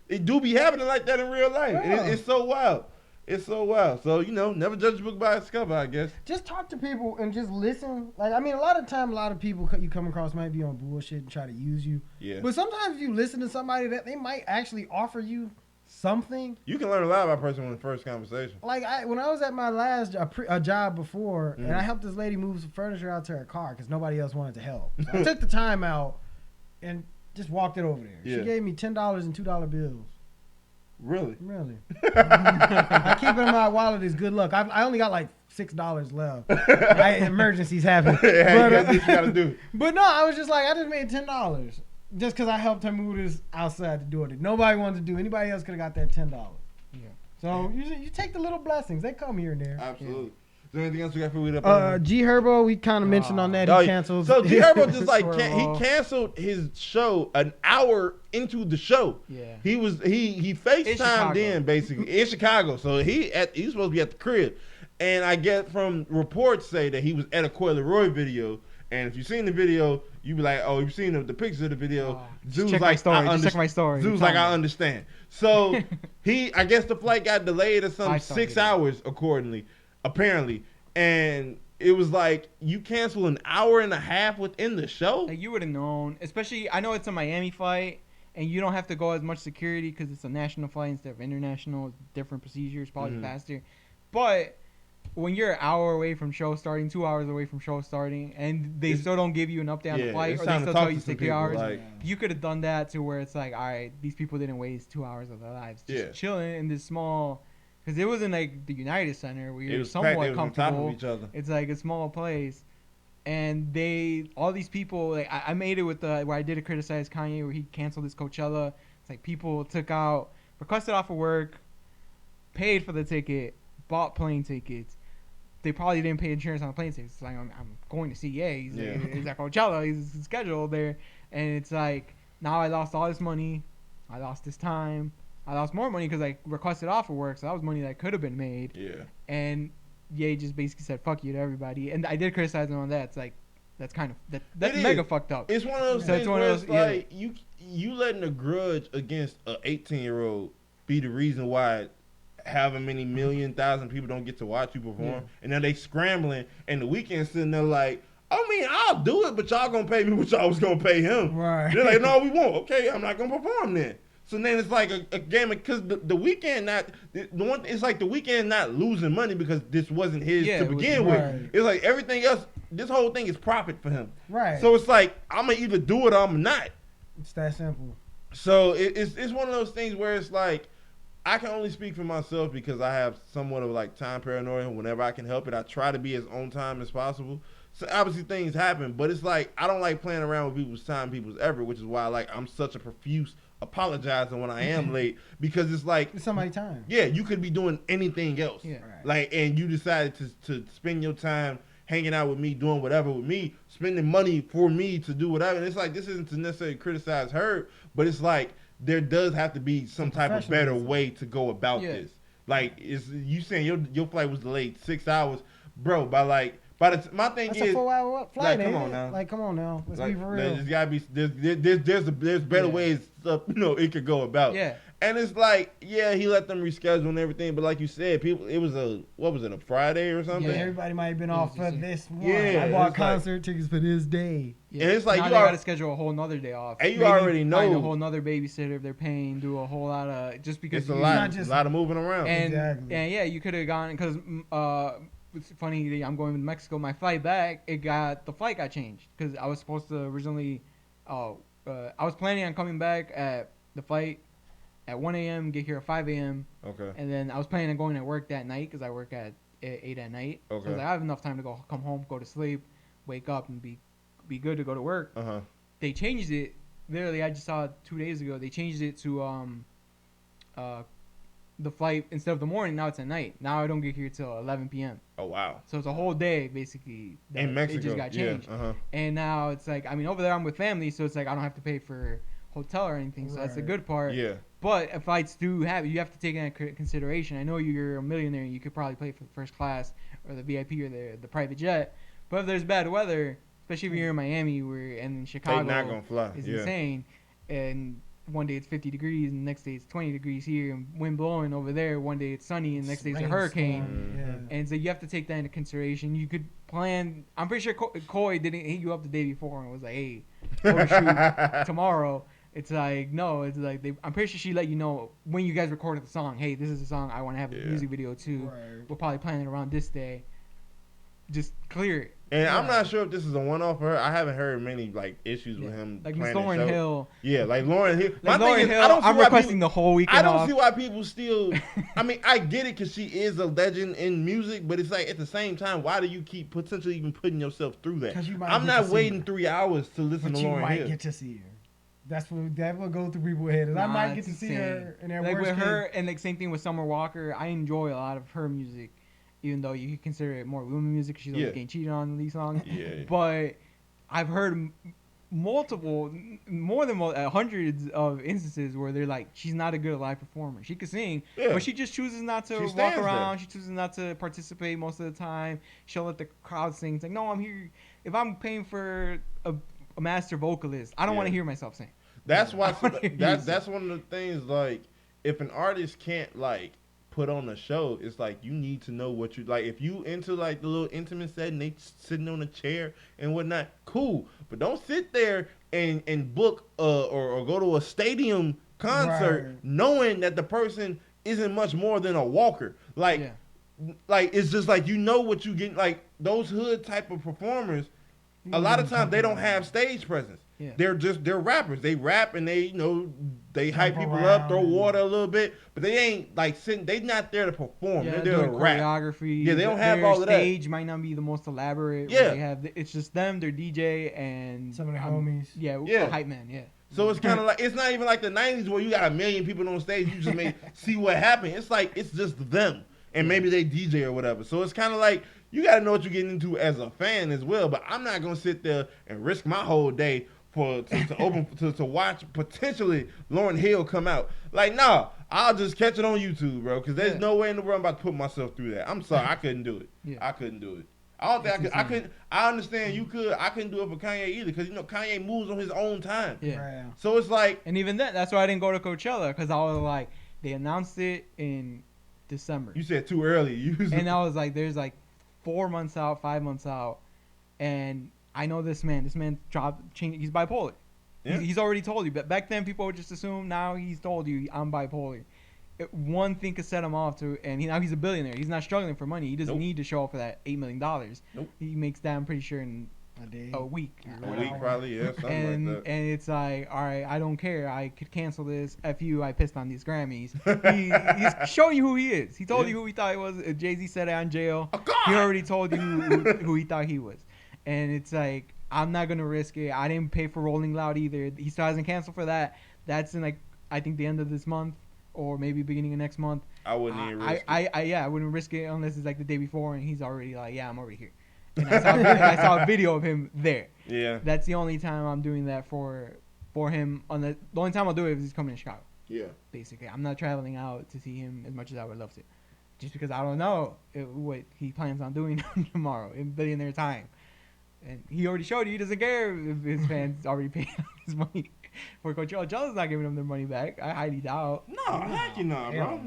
it do be happening like that in real life. Yeah. It's so wild. It's so wild. So, never judge a book by its cover, I guess. Just talk to people and just listen. Like, I mean, a lot of time, a lot of people you come across might be on bullshit and try to use you. Yeah. But sometimes if you listen to somebody, that they might actually offer you something. You can learn a lot about a person in the first conversation. Like, when I was at my last job before, and I helped this lady move some furniture out to her car because nobody else wanted to help. So I took the time out and just walked it over there. Yeah. She gave me $10 and $2 bills. Really? Really. I keep it in my wallet as good luck. I only got like $6 left. Emergencies happen. But, you gotta do. But no, I was just like, I just made $10 just because I helped her move this outside the door that nobody wanted to do. Anybody else could have got that $10. Yeah. So you take the little blessings. They come here and there. Absolutely. Yeah. Is there anything else we got for you up? G Herbo, we kind of mentioned on that. He canceled. So G Herbo just like he canceled his show an hour into the show. Yeah. He FaceTimed in basically in Chicago. So he's supposed to be at the crib. And I get from reports say that he was at a Coi Leroy video. And if you've seen the video, you be like, oh, you've seen the pictures of the video. Zeus check like, my story. Zeus like, I understand. So I guess the flight got delayed or something 6 hours apparently. And it was like, you cancel an hour and a half within the show? Like, you would have known. Especially, I know it's a Miami flight, and you don't have to go as much security because it's a national flight instead of international. Different procedures, probably faster. But when you're an hour away from show starting, 2 hours away from show starting, and they still don't give you an update on the flight, or they still tell you 60 hours, like, you could have done that to where it's like, all right, these people didn't waste 2 hours of their lives just chilling in this small, because it wasn't like the United Center where you're somewhat comfortable. On top of each other. It's like a small place, and all these people, like I made it with where I did criticize Kanye where he canceled his Coachella. It's like people requested off of work, paid for the ticket, bought plane tickets. They probably didn't pay insurance on the plane tickets. It's like, I'm going to see He's at Coachella. He's scheduled there. And it's like, now I lost all this money. I lost this time. I lost more money because I requested off of work. So that was money that could have been made. Yeah. And Ye just basically said, fuck you to everybody. And I did criticize him on that. It's like, that's kind of, that's mega fucked up. It's one of those things where it's like, you letting a grudge against an 18-year-old be the reason why however many million thousand people don't get to watch you perform, and then they scrambling, and the weekend sitting there like, I mean, I'll do it, but y'all gonna pay me what y'all was gonna pay him. Right. They're like, no, we won't. Okay, I'm not gonna perform then. So then it's like a game because the weekend it's like the weekend not losing money because this wasn't his to begin with. Right. It's like everything else. This whole thing is profit for him. Right. So it's like I'm gonna either do it or I'm not. It's that simple. So it's one of those things where it's like I can only speak for myself because I have somewhat of like time paranoia. Whenever I can help it, I try to be as on time as possible. So obviously things happen, but it's like I don't like playing around with people's time, people's effort, which is why like I'm such a profuse apologizing when I am late because it's like it's somebody's time. Yeah, you could be doing anything else. Yeah. Right. Like, and you decided to spend your time hanging out with me, doing whatever with me, spending money for me to do whatever. And it's like this isn't to necessarily criticize her, but it's like there does have to be some type of better way to go about this. Like, is you saying your flight was delayed 6 hours, bro? My thing That's is a 4-hour flight. Like, come on now. Like, come on now. Let's be for real. There's gotta be there's better ways it could go about. Yeah. And it's like, yeah, he let them reschedule and everything, but like you said, it was a Friday or something? Yeah, everybody might have been off for this one. Yeah, I bought concert tickets for this day. Yeah. And it's like now you they gotta schedule a whole nother day off. And you Maybe already know find a whole nother babysitter if they're paying, do a whole lot of just because it's a lot of moving around. And exactly. And yeah, you could have gone because it's funny. I'm going to Mexico. My flight back, the flight got changed because I was supposed to originally. I was planning on coming back at the flight at 1 a.m. Get here at 5 a.m. Okay. And then I was planning on going to work that night because I work at 8 at night. Okay. So I was like, I have enough time to come home, go to sleep, wake up, and be good to go to work. Uh-huh. They changed it. Literally, I just saw it 2 days ago. They changed it to the flight instead of the morning. Now it's at night. Now I don't get here till 11 p.m. Oh wow. So it's a whole day basically. In Mexico. It just got changed. Yeah. Uh-huh. And now it's like, I mean, over there I'm with family, so it's like I don't have to pay for hotel or anything. So that's the good part. Yeah. But if flights do have, you have to take into consideration. I know you're a millionaire, and you could probably pay for the first class or the VIP or the private jet. But if there's bad weather, especially if you're in Miami and in Chicago, they're not gonna fly. It's insane. And one day it's 50 degrees, and the next day it's 20 degrees here, and wind blowing over there. One day it's sunny, and the next day it's a hurricane. Yeah. And so you have to take that into consideration. You could plan. I'm pretty sure Koi didn't hit you up the day before and was like, "Hey, shoot tomorrow." It's like, no, it's like I'm pretty sure she let you know when you guys recorded the song. Hey, this is the song I want to have a music video too. Right. We're probably planning around this day. Just clear it. And I'm not sure if this is a one-off for her. I haven't heard many like issues with him. Like Miss Lauryn Hill. Yeah, like Lauryn Hill. Like Lauryn Hill, I'm requesting the whole weekend off. I don't off. see why people still. I mean, I get it because she is a legend in music, but it's like at the same time, why do you keep potentially even putting yourself through that? I'm not waiting 3 hours to listen to Lauryn Hill. You might get to see her. That will go through people's heads. I might get to see her in their like worst with her, and like same thing with Summer Walker. I enjoy a lot of her music, even though you could consider it more women music. She's always getting cheated on in these songs. Yeah. But I've heard more than hundreds of instances where they're like, she's not a good live performer. She can sing, but she just chooses not to walk around. She chooses not to participate most of the time. She'll let the crowd sing. It's like, no, I'm here. If I'm paying for a master vocalist, I don't want to hear myself sing. That's why. That's one of the things. Like, if an artist can't like put on a show, it's like you need to know what you like. If you into like the little intimate setting, they sitting on a chair and whatnot, cool. But don't sit there and book or go to a stadium concert knowing that the person isn't much more than a walker. Like it's just like you know what you get. Like those hood type of performers, a lot of times they don't have stage presence. Yeah. They're rappers. They rap and they hype people up, throw water a little bit, but they ain't like sitting. They not there to perform. Yeah, they're there to rap. Choreography. Yeah, they don't have all of that. Their stage might not be the most elaborate. Yeah, it's just them, their DJ, and some of their homies. Yeah, hype man. Yeah. So it's kind of like it's not even like the '90s where you got a million people on stage. You just may see what happened. It's like it's just them and maybe they DJ or whatever. So it's kind of like you got to know what you're getting into as a fan as well. But I'm not gonna sit there and risk my whole day to watch potentially Lauryn Hill come out. Like, nah, I'll just catch it on YouTube, bro, because there's no way in the world I'm about to put myself through that. I'm sorry, I couldn't do it. Yeah. I couldn't do it. I don't think I could. I understand you could. I couldn't do it for Kanye either, because Kanye moves on his own time. Yeah. Right. So it's like, and even then, that's why I didn't go to Coachella, because I was like, they announced it in December. You said too early. And I was like, there's like 4 months out, 5 months out, and I know this man. This man he's bipolar. Yeah. He's already told you. But back then, people would just assume. Now he's told you I'm bipolar. One thing could set him off to, and now he's a billionaire. He's not struggling for money. He doesn't need to show up for that $8 million. Nope. He makes that, I'm pretty sure, in a week. A week probably, yeah, something like that. And it's like, all right, I don't care. I could cancel this. F you, I pissed on these Grammys. He's showing you who he is. He told you who he thought he was. Jay-Z said it on Jail. Oh, God! He already told you who he thought he was. And it's like, I'm not going to risk it. I didn't pay for Rolling Loud either. He still hasn't canceled for that. That's in, like, I think the end of this month. Or maybe beginning of next month. I wouldn't even risk it. I wouldn't risk it unless it's like the day before and he's already like, yeah, I'm already here. And I saw a video of him there. Yeah. That's the only time I'm doing that for him. The only time I'll do it is he's coming to Chicago. Yeah. Basically, I'm not traveling out to see him as much as I would love to, just because I don't know what he plans on doing tomorrow in billionaire time. And he already showed you he doesn't care if his fans already paid his money. For Coachella's not giving them their money back. I highly doubt. No, heck you not, bro.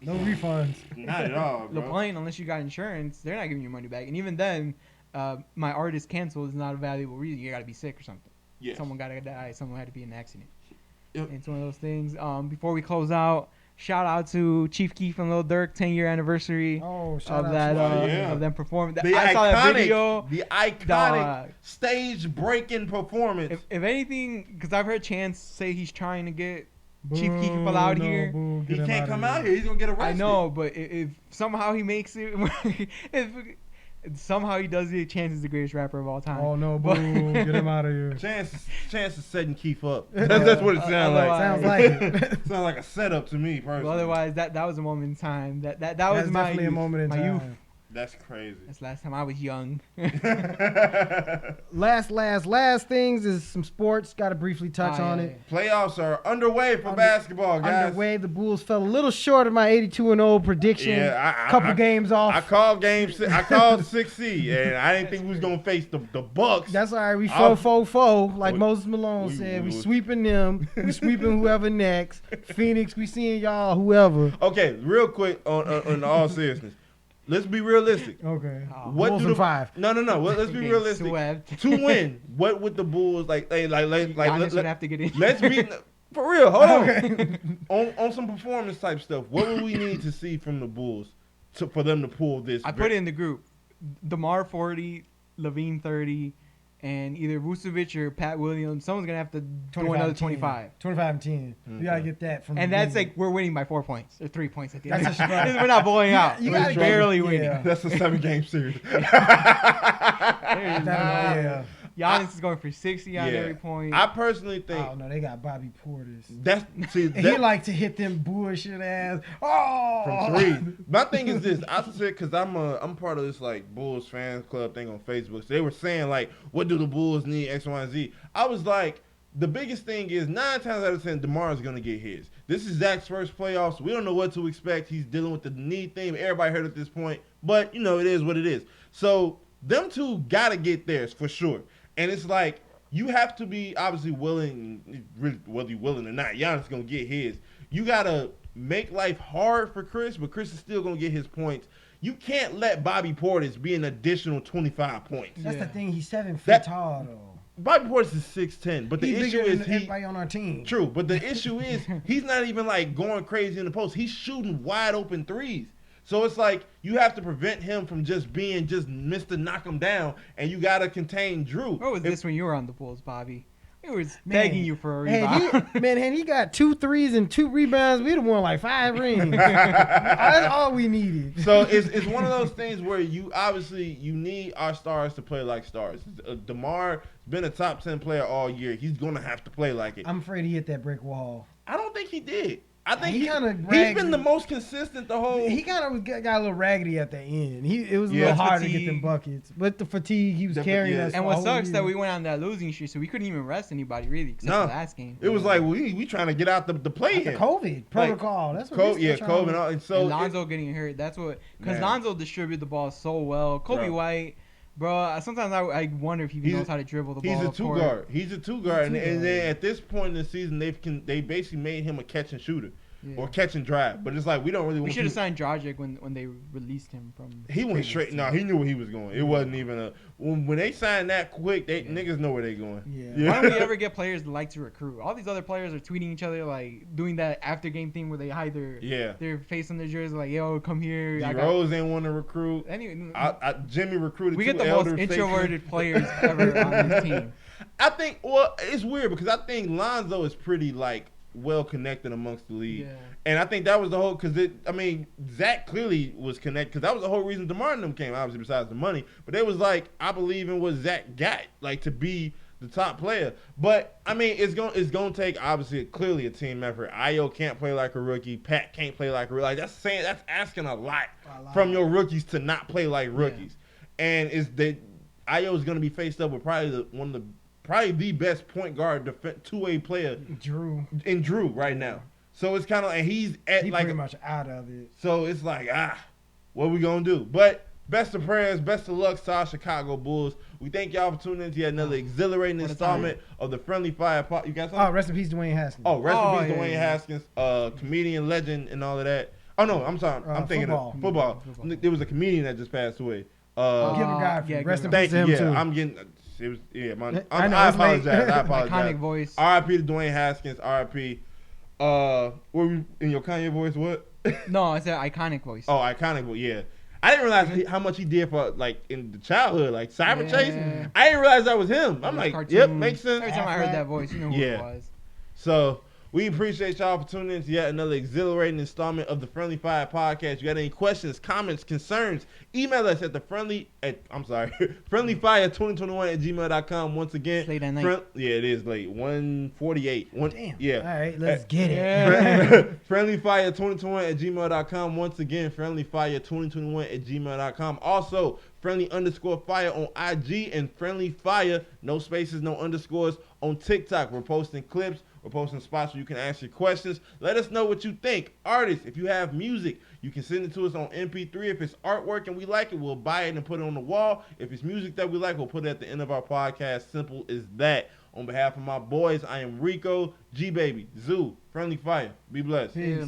No refunds. Not at all, bro. The plane, unless you got insurance, they're not giving you money back. And even then, my artist canceled is not a valuable reason. You got to be sick or something. Yes. Someone got to die. Someone had to be in an accident. Yep. It's one of those things. Before we close out, shout out to Chief Keef and Lil Durk 10-year anniversary of them performing. I saw that video. The iconic stage-breaking performance. If anything, because I've heard Chance say he's trying to get Chief Keef allowed here. He can't come out here. He's gonna get arrested. I know, but if somehow he makes it, if somehow he does it, Chance is the greatest rapper of all time. Oh no, boo! Get him out of here. Chance is setting Keith up. That's what it sounds like. Sounds like it. Sounds like a setup to me, personally. Well, otherwise, that was a moment in time. That was That's my definitely youth. a moment in my time. youth. That's crazy. That's the last time I was young. Last things is some sports. Got to briefly touch on it. Playoffs are underway for basketball, guys. Underway. The Bulls fell a little short of my 82-0 prediction. Yeah, couple games off. I called I called 6C, and I didn't think we was gonna face the Bucks. That's all right. We 4-4-4, like Moses Malone said. We sweeping them. We sweeping whoever next. Phoenix, we seeing y'all, whoever. Okay, real quick on all seriousness. Let's be realistic. Okay. What Bulls do in the 5? No. Let's be realistic. Swept. To win, what would the Bulls like? Giannis would have to get in. Let's be for real. Hold on. On some performance type stuff. What would we need to see from the Bulls for them to pull this? I put it in the group. DeMar 40, Levine 30, and either Vucevic or Pat Williams. Someone's gonna have to do another 25. 25 and 10. You gotta get that from. And that's like we're winning by 4 points or 3 points at the end. That's a struggle. We're not blowing out. You We're gotta barely get- winning. yeah. That's a 7-game series. Yeah. Giannis is going for 60 on Yeah. every point. I personally think Oh no, they got Bobby Portis. that's see And he that, like to hit them bullshit ass. from 3. My thing is this. I said because I'm part of this like Bulls fans club thing on Facebook. So they were saying like, what do the Bulls need? X, Y, and Z. I was like, the biggest thing is 9 times out of 10, DeMar is gonna get his. This is Zach's first playoffs. We don't know what to expect. He's dealing with the knee thing. Everybody heard at this point, but you know it is what it is. So them two gotta get theirs for sure. And it's like you have to be obviously willing, whether you're willing or not. Giannis gonna get his. You gotta make life hard for Chris, but Chris is still gonna get his points. You can't let Bobby Portis be an additional 25 points. That's the thing. He's 7 feet That- tall though. Bobby Portis is 6'10", but the He's issue bigger is than everybody on our team. True, but the issue is he's not even like going crazy in the post. He's shooting wide open threes. So it's like you have to prevent him from just being just Mr. Knock him down, and you got to contain Drew. Where was this when you were on the Bulls, Bobby? We were begging you for a rebound. Had he got 2 threes and 2 rebounds, we'd have won like 5 rings. That's all we needed. So it's one of those things where you need our stars to play like stars. DeMar's been a top 10 player all year. He's gonna have to play like it. I'm afraid he hit that brick wall. I don't think he did. I think He kinda he's been the most consistent the whole. He kind of got a little raggedy at the end. It was a Yeah. little hard to get Fatigue. them buckets, but the fatigue he was The- carrying yeah. us. And for what a whole sucks that year. we went on that losing streak, so we couldn't even rest anybody really, except No. for the last game. It was like we trying to get out the play The in. COVID protocol. That's what COVID, yeah, COVID, and all. And so And Lonzo getting hurt. That's what, because Man. Lonzo distributed the ball so well. Kobe Bro. White, bro. Sometimes I wonder if he even knows how to dribble the ball. He's a up 2 court. guard. He's a 2 guard, and two-guard. then at this point in the season, they basically made him a catch and shooter. or catch and drive. But it's like we don't really. We should have signed Dragic when they released him from. He went straight. No, he knew where he was going. It wasn't even a when they signed that quick. Niggas know where they going. Yeah. Why don't we ever get players that like to recruit? All these other players are tweeting each other like doing that after game thing where they hide their face on their jersey like, yo, come here. Rose ain't want to recruit. Anyway, Jimmy recruited. We get the most introverted players ever on this team. I think. Well, it's weird because I think Lonzo is pretty like well connected amongst the league, and I think that was the whole. Because Zach clearly was connected because that was the whole reason DeMar and them came. Obviously, besides the money, but they was like, I believe in what Zach got, like to be the top player. But I mean, it's gonna take obviously clearly a team effort. Io can't play like a rookie. Pat can't play like a rookie. Like that's asking a lot from your rookies to not play like rookies, and Io is gonna be faced up with probably the best point guard two-way player Drew right now. So it's kind of and he's pretty much out of it. So it's like what we gonna do? But best of prayers, best of luck to our Chicago Bulls. We thank y'all for tuning in to yet another exhilarating installment of the Friendly Fire. You got something? Oh, rest in peace, Dwayne Haskins. Oh, rest in peace, Dwayne Haskins, comedian, legend, and all of that. Oh no, I'm sorry, I'm thinking of football. There was a comedian that just passed away. Gilbert Godfrey. Rest in peace to him too. I'm getting. It was I apologize. Iconic voice. R.I.P. to Dwayne Haskins. R.I.P. Were we in your Kanye voice? What? No, I said iconic voice. Oh, iconic voice. Yeah. I didn't realize how much he did for like in the childhood, like Cyber Chase. I didn't realize that was him. I'm like, cartoon. Yep, makes sense. Every time I heard that voice, you know who it was. So we appreciate y'all for tuning in to yet another exhilarating installment of the Friendly Fire Podcast. You got any questions, comments, concerns? Email us at friendlyfire2021@gmail.com. Once again, it's late at night. It is late. 1:48. Damn. Yeah. All right, let's get it. friendlyfire2021@gmail.com. Once again, friendlyfire2021@gmail.com. Also, friendly_fire on IG and friendly fire, no spaces, no underscores, on TikTok. We're posting clips. We're posting spots where you can ask your questions. Let us know what you think. Artists, if you have music, you can send it to us on MP3. If it's artwork and we like it, we'll buy it and put it on the wall. If it's music that we like, we'll put it at the end of our podcast. Simple as that. On behalf of my boys, I am Rico, G-Baby, Zoo, Friendly Fire. Be blessed. Peace.